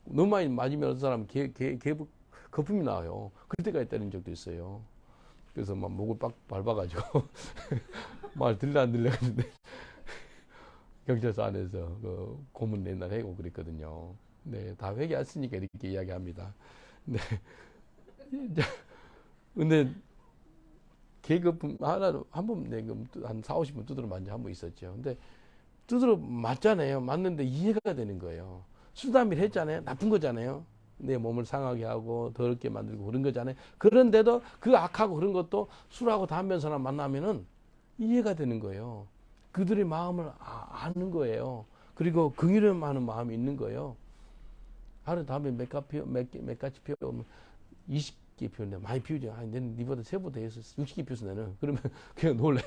너무 많이 맞으면 어떤 사람은 거품이 나와요. 그때까지 때린 적도 있어요. 그래서 막 목을 빡 밟아가지고 말 들려 안 들려 했는데 경찰서 안에서 그 고문 옛날 해고 그랬거든요. 네, 다 회개했으니까 이렇게 이야기합니다. 네. 근데 계급품 하나로 한번 한 4, 50분 두드려 맞은 한 번 있었죠. 근데 두드려 맞잖아요. 맞는데 이해가 되는 거예요. 술담비를 했잖아요. 나쁜 거잖아요. 내 몸을 상하게 하고 더럽게 만들고 그런 거잖아요. 그런데도 그 악하고 그런 것도 술하고 담배 사람 만나면은 이해가 되는 거예요. 그들의 마음을 아는 거예요. 그리고 긍휼하는 마음이 있는 거예요. 하루 담배 몇 가지 피우면 20개 피우는데 많이 피우죠. 내는 니보다 세보다 해서 60개 피웠어 나는. 그러면 그냥 놀래.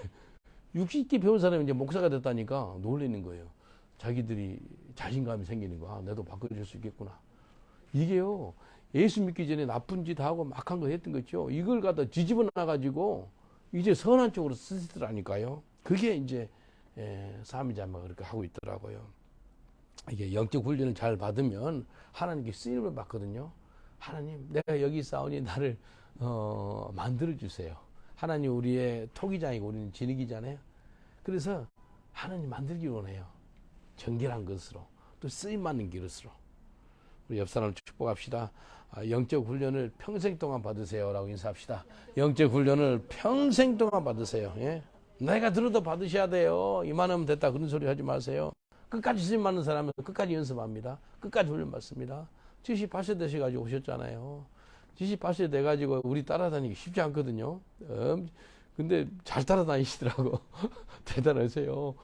60개 피운 사람이 이제 목사가 됐다니까 놀리는 거예요. 자기들이 자신감이 생기는 거. 내도 바꿔줄 수 있겠구나. 이게요. 예수 믿기 전에 나쁜 짓 하고 막한 거 했던 거죠. 이걸 갖다 뒤집어 놔가지고 이제 선한 쪽으로 쓰시더라니까요. 그게 이제 삼위자매가 그렇게 하고 있더라고요. 이게 영적 훈련을 잘 받으면 하나님께 쓰임을 받거든요. 하나님, 내가 여기 싸우니 나를 만들어 주세요. 하나님 우리의 토기장이고 우리는 진흙이잖아요. 그래서 하나님 만들기 원해요. 정결한 것으로 또 쓰임 받는 그릇으로. 우리 옆 사람을 축복합시다. 영적 훈련을 평생 동안 받으세요라고 인사합시다. 영적 훈련을 평생 동안 받으세요. 예? 내가 들어도 받으셔야 돼요. 이만하면 됐다 그런 소리 하지 마세요. 끝까지 쓰임 받는 사람은 끝까지 연습합니다. 끝까지 훈련 받습니다. 78세 되셔가지고 오셨잖아요. 78세 돼가지고 우리 따라다니기 쉽지 않거든요. 근데 잘 따라다니시더라고. 대단하세요.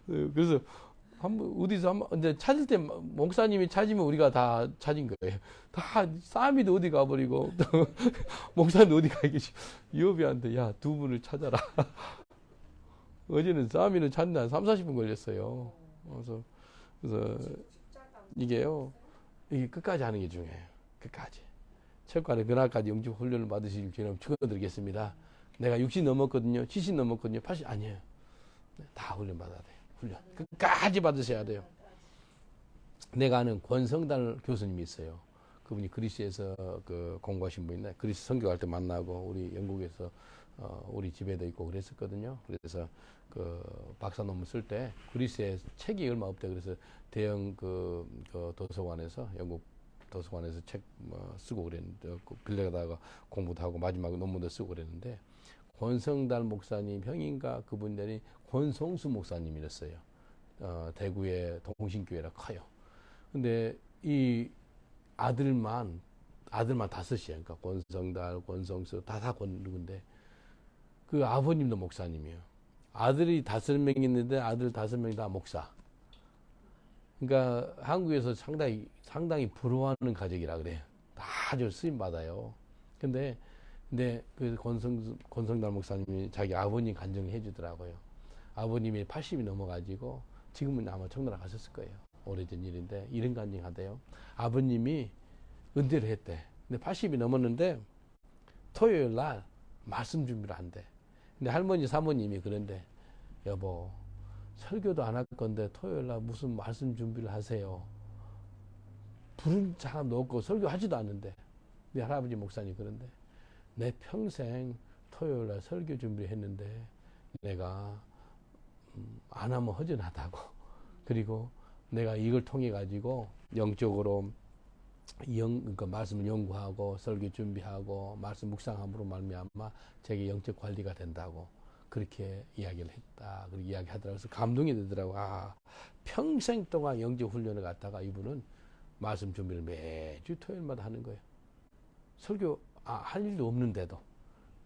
그래서 어디서 이제 찾을 때 목사님이 찾으면 우리가 다 찾은 거예요. 다 싸미도 어디 가버리고 또 목사님 어디 가 계시. 이호비한테 야, 두 분을 찾아라. 어제는 싸미는 찾는데 한 3, 40분 걸렸어요. 그래서 이게요. 이게 끝까지 하는 게 중요해요. 끝까지. 철관에 그날까지 영적 훈련을 받으실 주님 축원드리겠습니다. 내가 60 넘었거든요. 70 넘었거든요. 80 아니에요. 다 훈련 받아야 돼요. 훈련. 끝까지 받으셔야 돼요. 내가 아는 권성달 교수님이 있어요. 그분이 그리스에서 그 공부하신 분인데 그리스 선교할 때 만나고 우리 영국에서 우리 집에도 있고 그랬었거든요. 그래서 그 박사 논문 쓸 때 그리스에 책이 얼마 없대. 그래서 대형 그 도서관에서 영국 도서관에서 책 쓰고 그랬는데 빌려다가 공부도 하고 마지막 논문도 쓰고 그랬는데 권성달 목사님 형인가 그분들이 권성수 목사님이랬어요. 대구의 동신교회라 커요. 근데 이 아들만 다섯이에요. 그러니까 권성달, 권성수 다 누군데 그 아버님도 목사님이에요. 아들이 5명 있는데 아들 5명 다 목사. 그러니까 한국에서 상당히 부러워하는 가족이라 그래요. 아주 쓰임 받아요. 근데 그 권성달 목사님이 자기 아버님 간증해 주더라고요. 아버님이 80이 넘어가지고 지금은 아마 청나라 가셨을 거예요. 오래전 일인데 이런 간증하대요. 아버님이 은퇴를 했대. 근데 80이 넘었는데 토요일 날 말씀 준비를 한대. 근데 할머니 사모님이 그런데 여보 설교도 안 할 건데 토요일 날 무슨 말씀 준비를 하세요. 부른 사람도 없고 설교하지도 않는데 우리 할아버지 목사님 그런데 내 평생 토요일 날 설교 준비했는데 내가 안 하면 허전하다고. 그리고 내가 이걸 통해 가지고 영적으로 그러니까 말씀을 연구하고 설교 준비하고 말씀 묵상함으로 말미암아 제게 영적 관리가 된다고 그렇게 이야기를 했다. 그렇게 이야기하더라고요. 그래서 감동이 되더라고요. 아, 평생 동안 영적 훈련을 갖다가 이분은 말씀 준비를 매주 토요일마다 하는 거예요. 설교 할 일도 없는데도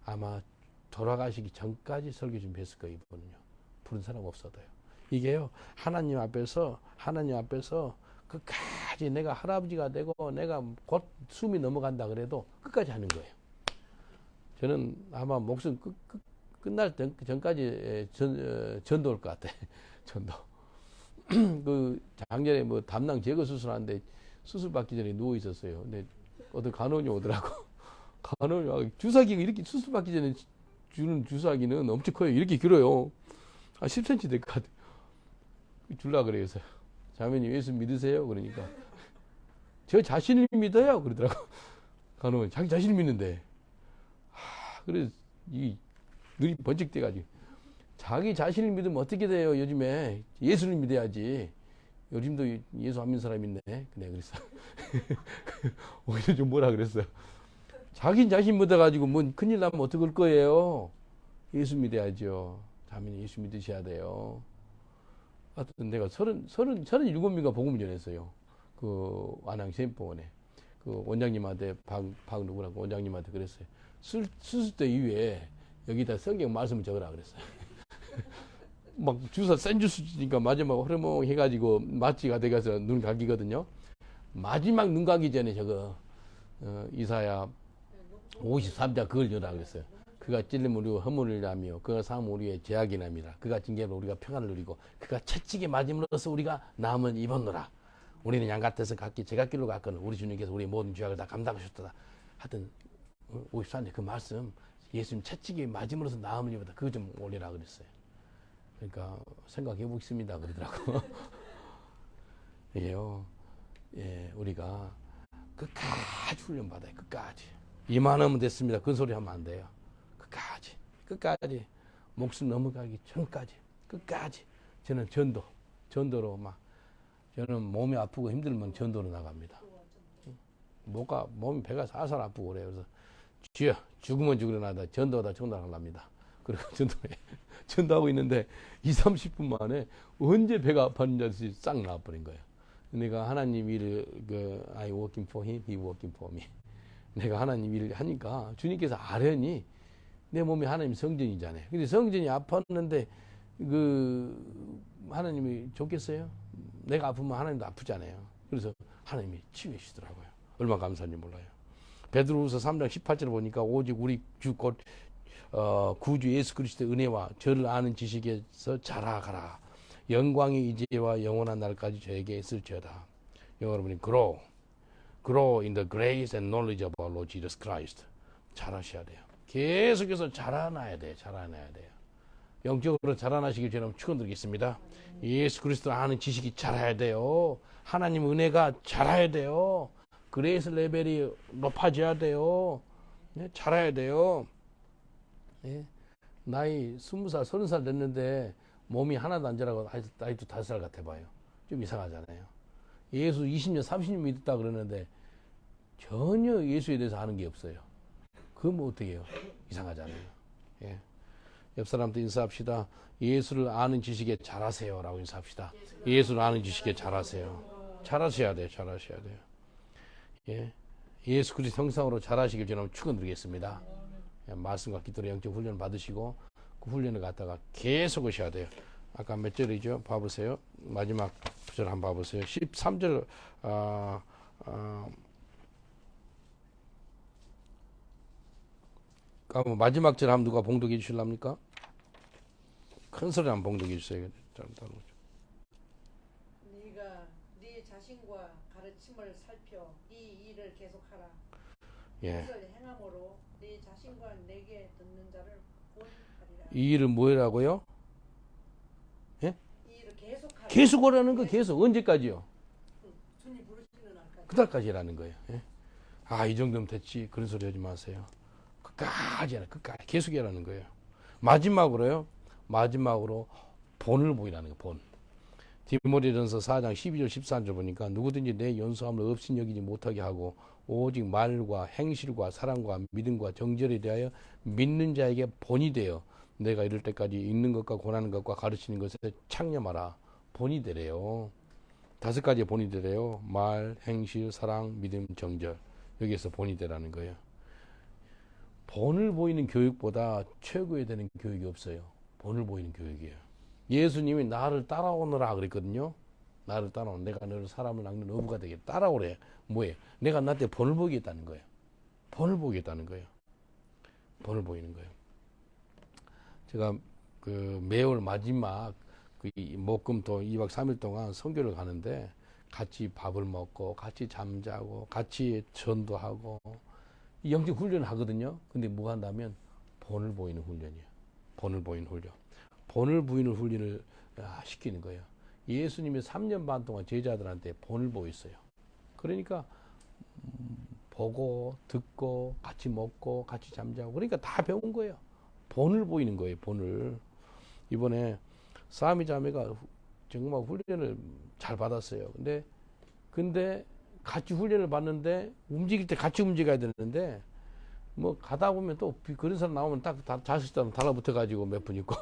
아마 돌아가시기 전까지 설교 준비했을 거예요. 이분은요. 부른 사람 없어도요. 이게요. 하나님 앞에서 끝까지 내가 할아버지가 되고 내가 곧 숨이 넘어간다 그래도 끝까지 하는 거예요. 저는 아마 목숨 끝날 전까지 전도할 것 같아. 전도. 그 작년에 뭐 담낭 제거 수술하는데 수술 받기 전에 누워 있었어요. 근데 어떤 간호원이 오더라고. 간호원이 와 주사기가 이렇게 수술 받기 전에 주는 주사기는 엄청 커요. 이렇게 길어요. 한 10cm 될 것 같아요. 줄라 그래요. 자매님 예수 믿으세요? 그러니까 저 자신을 믿어요. 그러더라고. 간호원 자기 자신을 믿는데. 그래서 이 눈이 번쩍 떼가지고 자기 자신을 믿으면 어떻게 돼요? 요즘에 예수를 믿어야지. 요즘도 예수 안 믿는 사람 있네. 그래 그랬어. 오히려 좀 뭐라 그랬어요. 자기 자신 믿어가지고 뭐 큰일 나면 어떡할 거예요? 예수 믿어야죠. 자매님 예수 믿으셔야 돼요. 하여튼 내가 37명가 복음을 전했어요. 그 안양세인병원에. 그 원장님한테 박 누구라고 원장님한테 그랬어요. 수술 때 이후에 여기다 성경 말씀을 적으라 그랬어요. 막 주사 센 주사 주니까 마지막 호르몬 해가지고 마취가 돼가서 눈 감기거든요. 마지막 눈 감기 전에 저거 이사야 53장 그걸 전하라 그랬어요. 그가 찔림 우리가 허물을 나며 그가 상함 우리의 죄악이 남이라. 그가 징계로 우리가 평안을 누리고 그가 채찍에 맞음으로써 우리가 나음을 입었노라. 우리는 양 같아서 각기 제갓길로 갔거늘 우리 주님께서 우리의 모든 죄악을 다 감당하셨다. 하여튼 54년 그 말씀 예수님 채찍에 맞음으로써 나음을 입었다. 그거 좀 올리라 그랬어요. 그러니까 생각해 보겠습니다 그러더라고. 이게요. 예, 우리가 끝까지 훈련 받아요. 끝까지. 이만하면 됐습니다. 그 소리 하면 안 돼요. 끝까지 목숨 넘어가기 전까지 끝까지 저는 전도로 막 저는 몸이 아프고 힘들면 전도로 나갑니다. 몸이 배가 살살 아프고 그래요. 그래서 주여 죽으면 죽으려나다 전도하다 전도하랍니다. 그리고 전도하고 있는데 20-30분 만에 언제 배가 아팠는지 싹 나와버린 거예요. 내가 하나님 일을 I working for him, he working for me. 내가 하나님 일을 하니까 주님께서 아뢰니 내 몸이 하나님 성전이잖아요. 근데 성전이 아팠는데 하나님이 좋겠어요? 내가 아프면 하나님도 아프잖아요. 그래서 하나님이 치유해 주시더라고요. 얼마나 감사한지 몰라요. 베드로후서 3장 18절을 보니까 오직 우리 주 곧 구주 예수 그리스도의 은혜와 저를 아는 지식에서 자라가라. 영광의 이제와 영원한 날까지 저에게 있을지어다. 영어로 보니 grow in the grace and knowledge of our Lord Jesus Christ. 자라셔야 돼요. 계속해서 자라나야 돼요. 영적으로 자라나시길 저는 축원드리겠습니다. 예수 그리스도를 아는 지식이 자라야 돼요. 하나님 은혜가 자라야 돼요. 그레이스 레벨이 높아져야 돼요. 네, 자라야 돼요. 네. 나이 20살, 30살 됐는데 몸이 하나도 안 자라고 나이도 5살 같아 봐요. 좀 이상하잖아요. 예수 20년, 30년 믿었다 그러는데 전혀 예수에 대해서 아는 게 없어요. 그건 뭐 어떻게 해요? 이상하잖아요. 예. 옆 사람도 인사합시다. 예수를 아는 지식에 자라세요. 라고 인사합시다. 예수를 아는 지식에 자라세요. 자라셔야 돼요. 예. 예수 그리스도 형상으로 자라시길 저는 축원드리겠습니다. 예. 말씀과 기도로 영적 훈련 받으시고 그 훈련을 갖다가 계속 하셔야 돼요. 아까 몇 절이죠? 봐보세요. 마지막 절 한번 봐보세요. 13절, 마지막 절 한번 누가 봉독해 주실랍니까? 큰 소리 한번 봉독해 주세요. 네가 네 자신과 가르침을 살펴 이 일을 계속하라. 예. 그것을 행함으로 네 자신과 내게 듣는 자를 본하리라. 이 일을 뭐라고요? 예? 이 일을 계속하라. 계속 하라는 거 계속 언제까지요? 주님 부르시는 날까지. 그날까지라는 거예요. 예? 아, 이 정도면 됐지. 그런 소리 하지 마세요. 끝까지 하라. 끝까지 계속 하라는 거예요. 마지막으로요. 마지막으로 본을 보이라는 거예요. 본. 디모데전서 4장 12절 13절 보니까 누구든지 내 연소함을 업신여기지 못하게 하고 오직 말과 행실과 사랑과 믿음과 정절에 대하여 믿는 자에게 본이 되어 내가 이럴 때까지 읽는 것과 권하는 것과 가르치는 것에 창념하라. 본이 되래요. 5가지 본이 되래요. 말, 행실, 사랑, 믿음, 정절. 여기에서 본이 되라는 거예요. 본을 보이는 교육보다 최고에 되는 교육이 없어요. 본을 보이는 교육이에요. 예수님이 나를 따라오너라 그랬거든요. 나를 따라오는, 내가 너를 사람을 낚는 어부가 되게 따라오래. 뭐예요? 내가 나한테 본을 보이겠다는 거예요. 본을 보이겠다는 거예요. 본을 보이는 거예요. 제가 그 매월 마지막 그 목금토 2박 3일 동안 선교를 가는데 같이 밥을 먹고 같이 잠자고 같이 전도하고 영적 훈련을 하거든요. 근데 뭐 한다면 본을 보이는 훈련이에요. 본을 보이는 훈련. 본을 보이는 훈련을 시키는 거예요. 예수님이 3년 반 동안 제자들한테 본을 보였어요. 그러니까 보고 듣고 같이 먹고 같이 잠자고 그러니까 다 배운 거예요. 본을 보이는 거예요. 본을. 이번에 사미 자매가 정말 훈련을 잘 받았어요. 근데 같이 훈련을 받는데 움직일 때 같이 움직여야 되는데 뭐 가다 보면 또 그런 사람 나오면 딱 자식처럼 달라붙어 가지고 몇 분 있고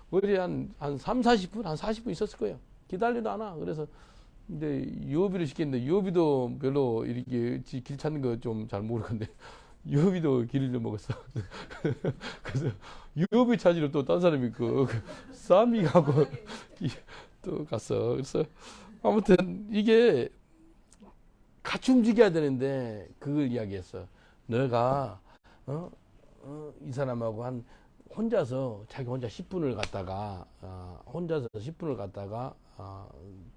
우리 한 3, 40분 한 40분 있었을 거예요. 기다리도 않아. 그래서 근데 유업이를 시켰는데 유업이도 별로 이렇게 길 찾는 거 좀 잘 모르겠는데 유업이도 길을 좀 먹었어. 그래서 유업이 찾으러 또 딴 사람이 쌈이하고 또 갔어. 그래서 아무튼 이게 같이 움직여야 되는데 그걸 이야기했어. 너가 이 사람하고 혼자서 자기 혼자 10분을 갖다가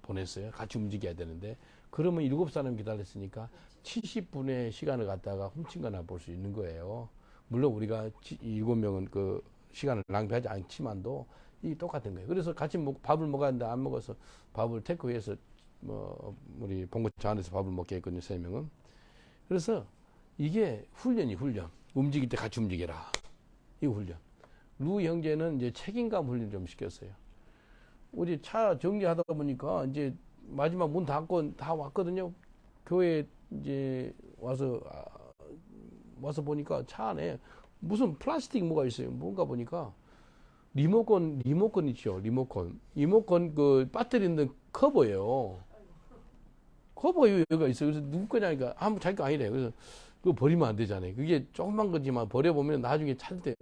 보냈어요. 같이 움직여야 되는데 그러면 7사람 기다렸으니까 70분의 시간을 갖다가 훔친 거나 볼 수 있는 거예요. 물론 우리가 7명은 그 시간을 낭비하지 않지만도 이 똑같은 거예요. 그래서 같이 밥을 먹어야 하는데 안 먹어서 밥을 테이크웨이에서 우리 봉고차 안에서 밥을 먹게 했거든요. 3명은. 그래서 이게 훈련. 움직일 때 같이 움직여라. 이 훈련. 루 형제는 이제 책임감 훈련 좀 시켰어요. 우리 차 정리하다 보니까 이제 마지막 문 닫고 다 왔거든요. 교회 이제 와서 보니까 차 안에 무슨 플라스틱 뭐가 있어요. 뭔가 보니까 리모컨 있죠. 리모컨 그 배터리 있는 커버예요. 여기가 있어요. 그래서 누구 거냐니까 자기 거 아니래. 그래서 그거 버리면 안 되잖아요. 그게 조그만 거지만 버려보면 나중에 찾을 때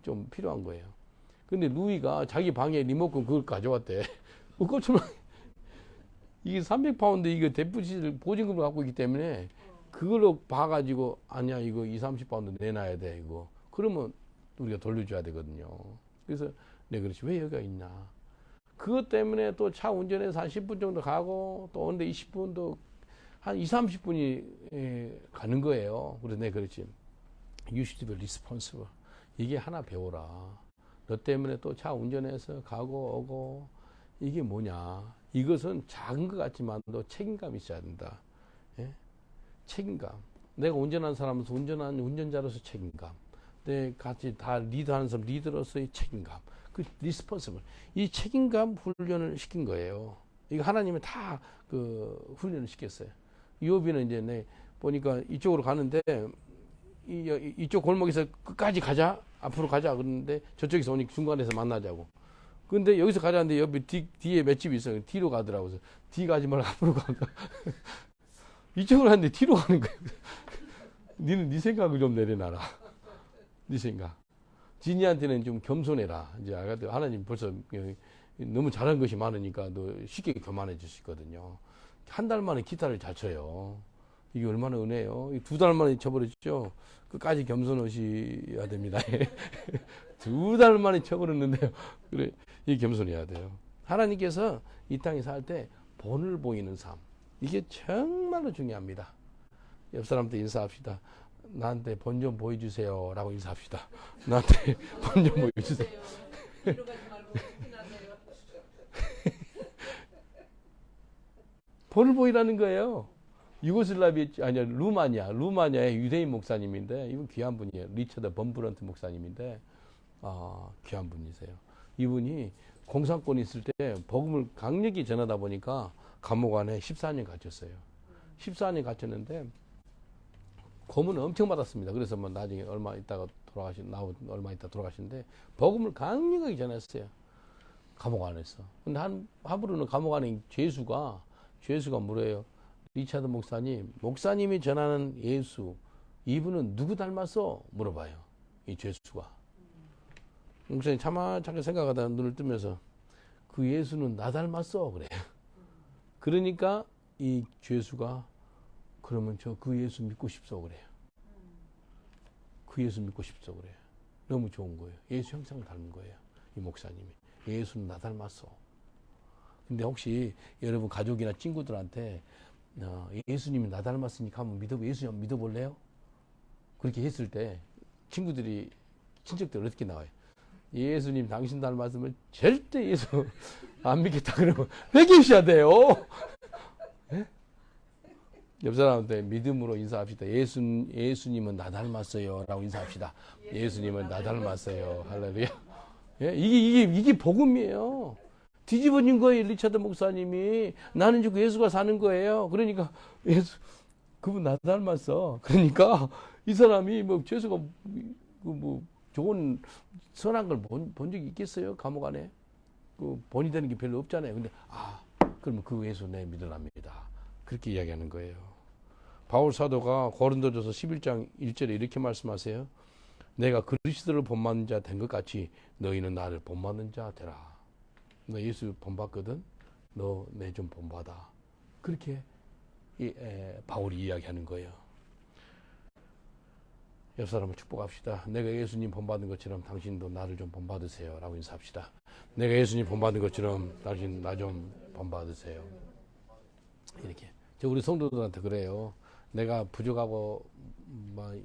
좀 필요한 거예요. 근데 루이가 자기 방에 리모컨 그걸 가져왔대. 그것처럼 이게 300파운드 이거 데프시를 보증금을 갖고 있기 때문에 그걸로 봐가지고 아니야 이거 30파운드 내놔야 돼 이거. 그러면 우리가 돌려줘야 되거든요. 그래서 내가 그렇지 왜 여기가 있나. 그것 때문에 또 차 운전해서 한 10분 정도 가고 또 오는데 20분도 한 20-30분이 가는 거예요. 그래서 내가 그렇지. You should be responsible. 이게 하나 배워라. 너 때문에 또 차 운전해서 가고 오고 이게 뭐냐. 이것은 작은 것 같지만도 책임감이 있어야 된다. 예? 책임감. 내가 운전하는 사람으로서 운전하는 운전자로서 책임감. 내 같이 다 리드하는 사람 리더로서의 책임감. 그 리스폰서블. 이 책임감 훈련을 시킨 거예요. 이거 하나님이 다 그 훈련을 시켰어요. 요비는 이제 보니까 이쪽으로 가는데 이쪽 골목에서 끝까지 가자. 앞으로 가자. 그러는데 저쪽에서 오니까 중간에서 만나자고. 근데 여기서 가자는데 옆에 뒤에 맷집이 있어요. 뒤로 가더라고. 그래서 뒤 가지 말고 앞으로 가. 이쪽으로 하는데 뒤로 가는 거예요. 니는 네 생각을 좀 내려놔라. 네 생각. 진이한테는 좀 겸손해라. 이제 하나님 벌써 너무 잘한 것이 많으니까 너 쉽게 교만해질 수 있거든요. 한 달 만에 기타를 잘 쳐요. 이게 얼마나 은혜예요. 2달 만에 쳐버렸죠. 끝까지 겸손하셔야 됩니다. 2달 만에 쳐버렸는데요. 그래, 이 겸손해야 돼요. 하나님께서 이 땅에 살 때 본을 보이는 삶. 이게 정말로 중요합니다. 옆 사람한테 인사합시다. 나한테 본 좀 보여주세요. 라고 인사합시다. 나한테 본 좀 보여주세요. 뒤로 가지 말고 피나세요. 본을 보이라는 거예요. 루마니아의 유대인 목사님인데, 이분 귀한 분이에요. 리처드 범브런트 목사님인데, 귀한 분이세요. 이분이 공산권에 있을 때 복음을 강력히 전하다 보니까 감옥 안에 14년 갇혔어요. 14년 갇혔는데, 고문을 엄청 받았습니다. 그래서 뭐 나중에 얼마 있다 돌아가시는데, 복음을 강력하게 전했어요. 감옥 안에서. 근데 한부로는 감옥 안에 죄수가 물어요. 리차드 목사님이 전하는 예수, 이분은 누구 닮았어? 물어봐요. 이 죄수가. 목사님 차마차게 생각하다가 눈을 뜨면서 그 예수는 나 닮았어. 그래요. 그러니까 이 죄수가 그러면 저 그 예수 믿고 싶소. 그래요. 그 예수 믿고 싶소. 그래요. 너무 좋은 거예요. 예수 형상을 닮은 거예요. 이 목사님이. 예수는 나 닮았어. 근데 혹시 여러분 가족이나 친구들한테 예수님이 나 닮았으니까 한번 예수님 한번 믿어볼래요? 그렇게 했을 때 친척들 어떻게 나와요? 예수님 당신 닮았으면 절대 예수 안 믿겠다 그러면 회개하셔야 돼요. 네? 옆 사람한테 믿음으로 인사합시다. 예수님은 나 닮았어요. 라고 인사합시다. 예수님은 나 닮았어요. 할렐루야. 예? 이게 복음이에요. 뒤집어진 거예요. 리차드 목사님이. 나는 지금 예수가 사는 거예요. 그러니까 그분 나 닮았어. 그러니까 이 사람이 뭐 죄수가 뭐 좋은 선한 걸 본 적이 있겠어요? 감옥 안에. 본이 되는 게 별로 없잖아요. 근데 그러면 그 예수 내 믿으랍니다. 그렇게 이야기하는 거예요. 바울 사도가 고린도전서 11장 1절에 이렇게 말씀하세요. 내가 그리스도를 본받는 자 된 것 같이 너희는 나를 본받는 자 되라. 너 예수 본받거든? 너 내 좀 본받아. 그렇게 바울이 이야기하는 거예요. 옆 사람을 축복합시다. 내가 예수님 본받는 것처럼 당신도 나를 좀 본받으세요. 라고 인사합시다. 내가 예수님 본받는 것처럼 당신 나 좀 본받으세요. 이렇게. 우리 성도들한테 그래요. 내가 부족하고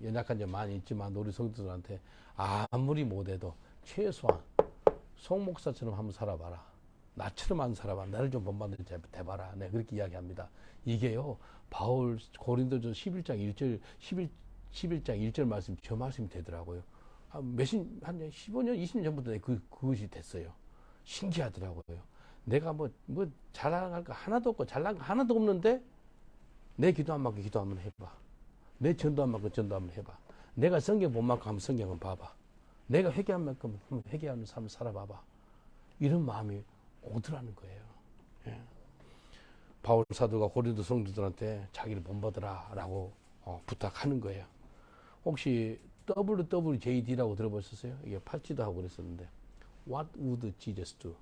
연약한 점 많이 있지만 우리 성도들한테 아무리 못해도 최소한 송 목사처럼 한번 살아봐라. 나처럼 안 살아봐. 나를 좀 본받는 자 돼봐라. 네, 그렇게 이야기합니다. 이게요. 바울 고린도전 11장 1절 말씀, 저 말씀이 되더라고요. 한 15년, 20년 전부터 그것이 됐어요. 신기하더라고요. 내가 뭐 자랑할 거 하나도 없고 잘난 거 하나도 없는데 내 기도한 만큼 기도 한번 해봐. 내 전도한 만큼 전도 한번 해봐. 내가 성경 본 만큼 한번 성경 한번 봐봐. 내가 회개한 만큼 회개하는 삶을 살아봐봐. 이런 마음이 오더라는 거예요. 예. 바울 사도가 고린도 성도들한테 자기를 본받으라 라고 부탁하는 거예요. 혹시 WWJD라고 들어보셨어요? 이게 팔찌도 하고 그랬었는데 What would Jesus do?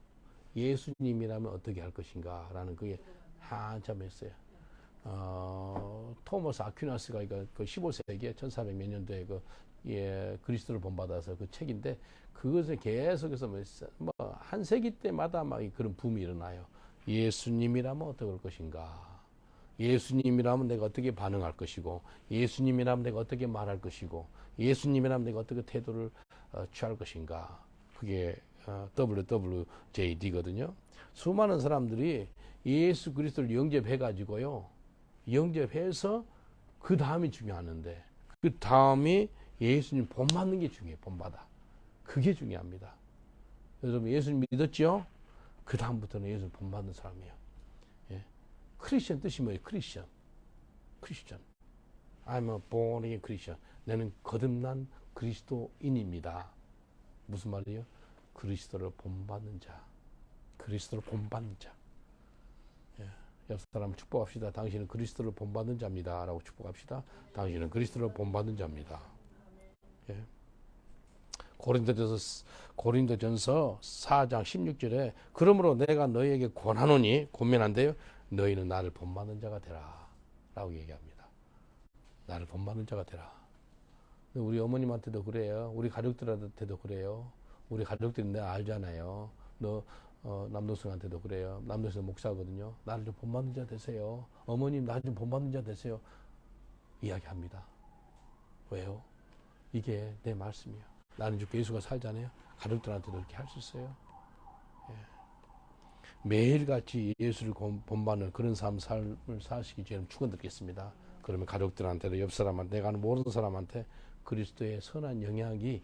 예수님이라면 어떻게 할 것인가? 라는 그게 한참 했어요. 토마스 아퀴나스가 그 15세기에 1400 몇 년도에 그리스도를 본받아서 그 책인데 그것을 계속해서 한 세기 때마다 막 그런 붐이 일어나요. 예수님이라면 어떻게 할 것인가? 예수님이라면 내가 어떻게 반응할 것이고, 예수님이라면 내가 어떻게 말할 것이고, 예수님이라면 내가 어떻게 태도를 취할 것인가? 그게 WWJD거든요. 수많은 사람들이 예수 그리스도를 영접해가지고요. 영접해서 그 다음이 중요하는데 그 다음이 예수님 본받는 게 중요해요. 본받아. 그게 중요합니다. 여러분 예수님 믿었죠? 그 다음부터는 예수님 본받는 사람이에요. 예. 크리스천 뜻이 뭐예요? 크리스천. I'm a born again Christian. 나는 거듭난 그리스도인입니다. 무슨 말이에요? 그리스도를 본받는 자. 그리스도를 본받는 자. 예. 옆 사람 축복합시다. 당신은 그리스도를 본받는 자입니다. 라고 축복합시다. 당신은 그리스도를 본받는 자입니다. 예. 고린도전서 4장 16절에 그러므로 내가 너희에게 권하노니 권면한대요. 너희는 나를 본받는 자가 되라 라고 얘기합니다. 나를 본받는 자가 되라. 우리 어머님한테도 그래요. 우리 가족들한테도 그래요. 우리 가족들이 내가 알잖아요. 너 남동생한테도 그래요. 남동생 목사거든요. 나를 좀 본받는 자 되세요. 어머님 나를 좀 본받는 자 되세요. 이야기합니다. 왜요? 이게 내 말씀이야. 나는 죽고 예수가 살잖아요. 가족들한테도 이렇게 할 수 있어요. 예. 매일같이 예수를 본받는 그런 삶을 사시기 저는 축원드리겠습니다. 그러면 가족들한테도 옆 사람한테 내가 모르는 사람한테 그리스도의 선한 영향이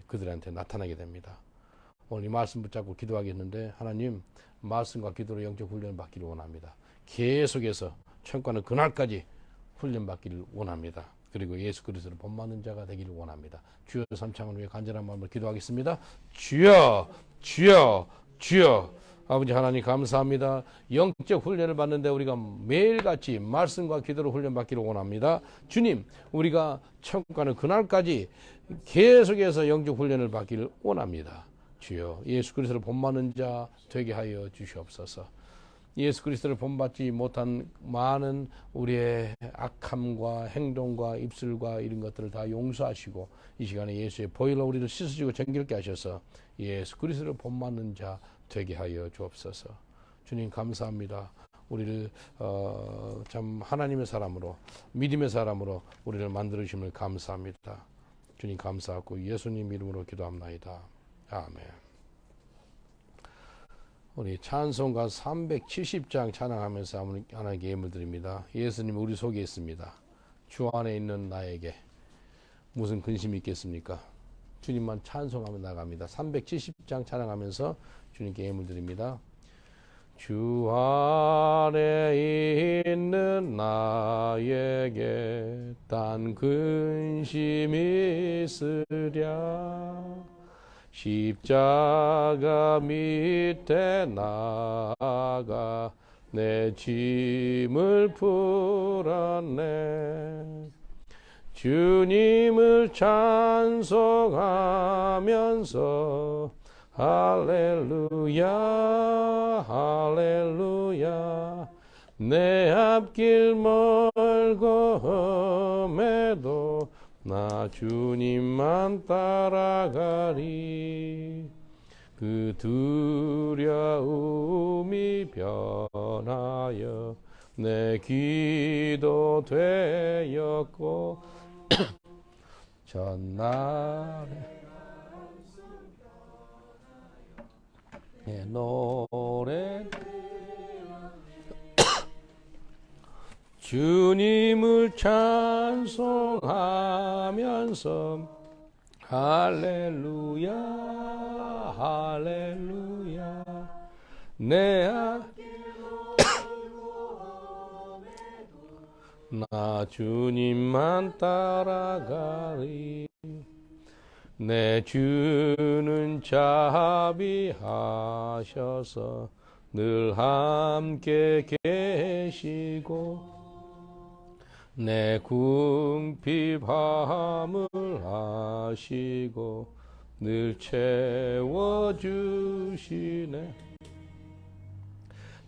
그들한테 나타나게 됩니다. 오늘 이 말씀 붙잡고 기도하겠는데 하나님 말씀과 기도로 영적 훈련을 받기를 원합니다. 계속해서 천국하는 그날까지 훈련받기를 원합니다. 그리고 예수 그리스도를 본받는 자가 되기를 원합니다. 주여 삼창을 위해 간절한 마음으로 기도하겠습니다. 주여 주여 주여 아버지 하나님 감사합니다. 영적 훈련을 받는데 우리가 매일같이 말씀과 기도로 훈련받기를 원합니다. 주님 우리가 천국 가는 그날까지 계속해서 영적 훈련을 받기를 원합니다. 주여 예수 그리스도를 본받는 자 되게 하여 주시옵소서. 예수 그리스도를 본받지 못한 많은 우리의 악함과 행동과 입술과 이런 것들을 다 용서하시고 이 시간에 예수의 보혈로 우리를 씻으시고 정결케 하셔서 예수 그리스도를 본받는 자 되게 하여 주옵소서. 주님 감사합니다. 우리를 참 하나님의 사람으로 믿음의 사람으로 우리를 만들으심을 감사합니다. 주님 감사하고 예수님 이름으로 기도합나이다. 아멘. 우리 찬송가 370장 찬양하면서 하나님께 예물 드립니다. 예수님 우리 속에 있습니다. 주 안에 있는 나에게 무슨 근심이 있겠습니까? 주님만 찬송하며 나갑니다. 370장 찬양하면서 주님께 예물 드립니다. 주 안에 있는 나에게 단 근심이 있으랴 십자가 밑에 나가 내 짐을 풀었네. 주님을 찬송하면서 할렐루야 할렐루야 내 앞길 멀고 험해도 나 주님만 따라가리. 그 두려움이 변하여 내 기도 되었고 전날에 내 노래 주님을 찬송하면서 할렐루야 할렐루야 나 주님만 따라가리. 내 주는 자비하셔서 늘 함께 계시고 내 궁핍함을 아시고 늘 채워주시네.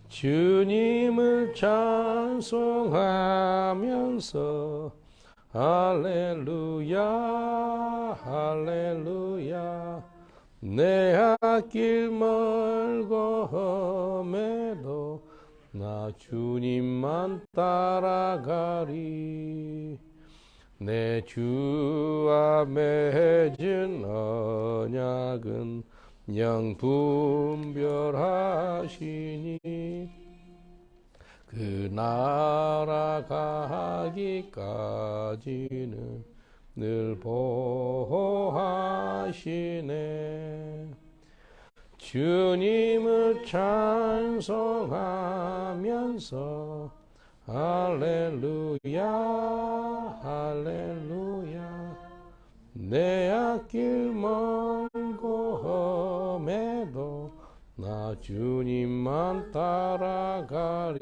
주님을 찬송하면서 할렐루야 할렐루야 내 앞길 멀고 험해도 나 주님만 따라가리. 내 주와 맺은 언약은 영분별하시니 그 나라 가기까지는 늘 보호하시네. 주님을 찬송하면서 할렐루야 할렐루야 내 앞길 멀고 험해도 나 주님만 따라가리.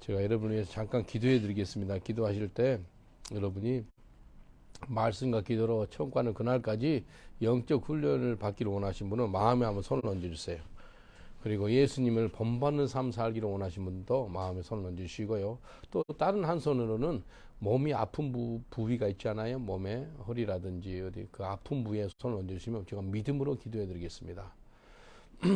제가 여러분을 위해서 잠깐 기도해 드리겠습니다. 기도하실 때 여러분이 말씀과 기도로 천국 가는 그날까지 영적 훈련을 받기를 원하신 분은 마음에 한번 손을 얹어주세요. 그리고 예수님을 본받는 삶 살기를 원하신 분도 마음에 손을 얹으시고요. 또 다른 한 손으로는 몸이 아픈 부위가 있잖아요. 몸에 허리라든지 어디 그 아픈 부위에 손을 얹으시면 제가 믿음으로 기도해 드리겠습니다.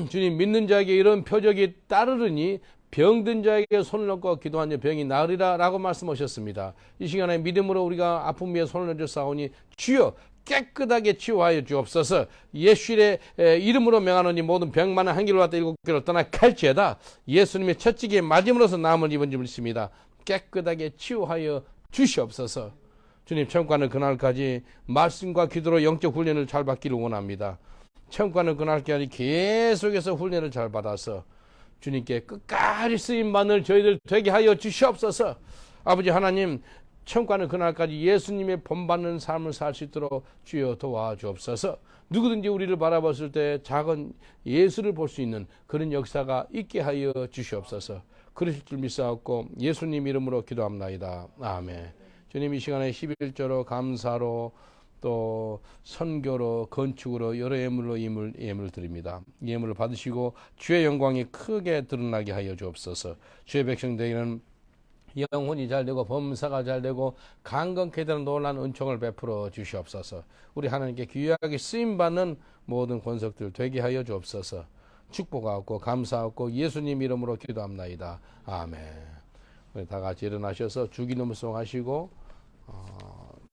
주님, 믿는 자에게 이런 표적이 따르르니 병든 자에게 손을 얹고 기도하니 병이 나으리라 라고 말씀하셨습니다. 이 시간에 믿음으로 우리가 아픈 위에 손을 얹어 싸우니 주여 깨끗하게 치유하여 주옵소서. 예수의 이름으로 명하노니 모든 병만은 한 길로 왔다 일곱 길로 떠나 갈지어다. 예수님의 채찍에 맞음으로써 나음을 입은 줄 믿습니다. 깨끗하게 치유하여 주시옵소서. 주님, 천국 가는 그날까지 말씀과 기도로 영적 훈련을 잘 받기를 원합니다. 천국 가는 그날까지 계속해서 훈련을 잘 받아서 주님께 끝까지 쓰임받는 저희들 되게 하여 주시옵소서. 아버지 하나님, 천국 가는 그날까지 예수님의 본받는 삶을 살 수 있도록 주여 도와주옵소서. 누구든지 우리를 바라봤을 때 작은 예수를 볼 수 있는 그런 역사가 있게 하여 주시옵소서. 그러실 줄 믿사옵고 예수님 이름으로 기도합나이다. 아멘. 주님, 이 시간에 11조로 감사로 또 선교로 건축으로 여러 예물로 예물 드립니다. 예물을 받으시고 주의 영광이 크게 드러나게 하여 주옵소서. 주의 백성들에게는 영혼이 잘되고 범사가 잘되고 강건케 되는 놀라운 은총을 베풀어 주시옵소서. 우리 하나님께 귀하게 쓰임받는 모든 권속들 되게 하여 주옵소서. 축복하옵고 감사하옵고 예수님 이름으로 기도합나이다. 아멘. 우리 다 같이 일어나셔서 주기도문 수행하시고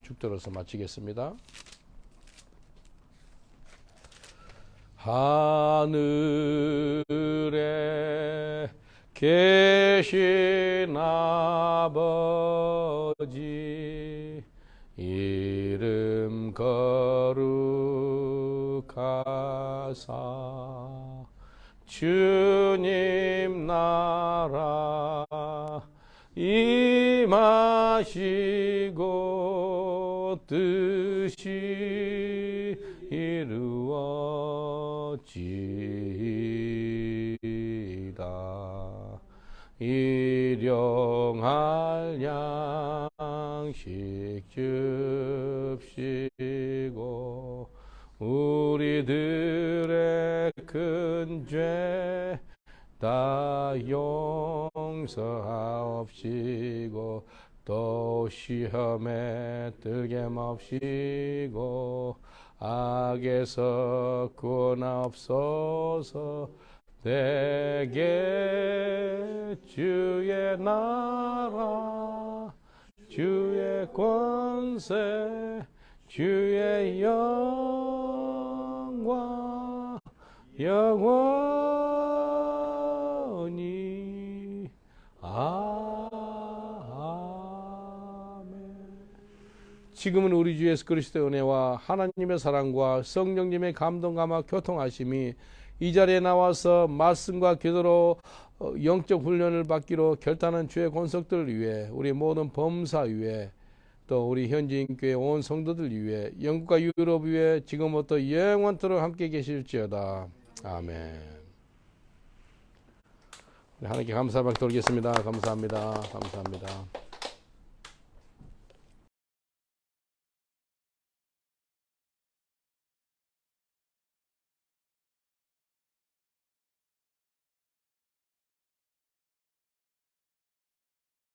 축도로서 마치겠습니다. 하늘에 계신 아버지 이름 거룩하사 주님 나라 임하시고 뜻이 이루어지이다. 일용할 양식 줍시고 우리들의 큰 죄 다 용서하옵시고 또 시험에 들게 마옵시고 악에서 구원하옵소서. 내게 주의 나라 주의 권세 주의 영광 영원히 아멘. 지금은 우리 주 예수 그리스도의 은혜와 하나님의 사랑과 성령님의 감동감화 교통하심이 이 자리에 나와서 말씀과 기도로 영적 훈련을 받기로 결단한 주의 권속들을 위해 우리 모든 범사 위에 또 우리 현지인교회 온 성도들 위해 영국과 유럽 위에 지금부터 영원토록 함께 계실지어다. 아멘. 하나님께 감사받게 돌리겠습니다. 감사합니다. 감사합니다.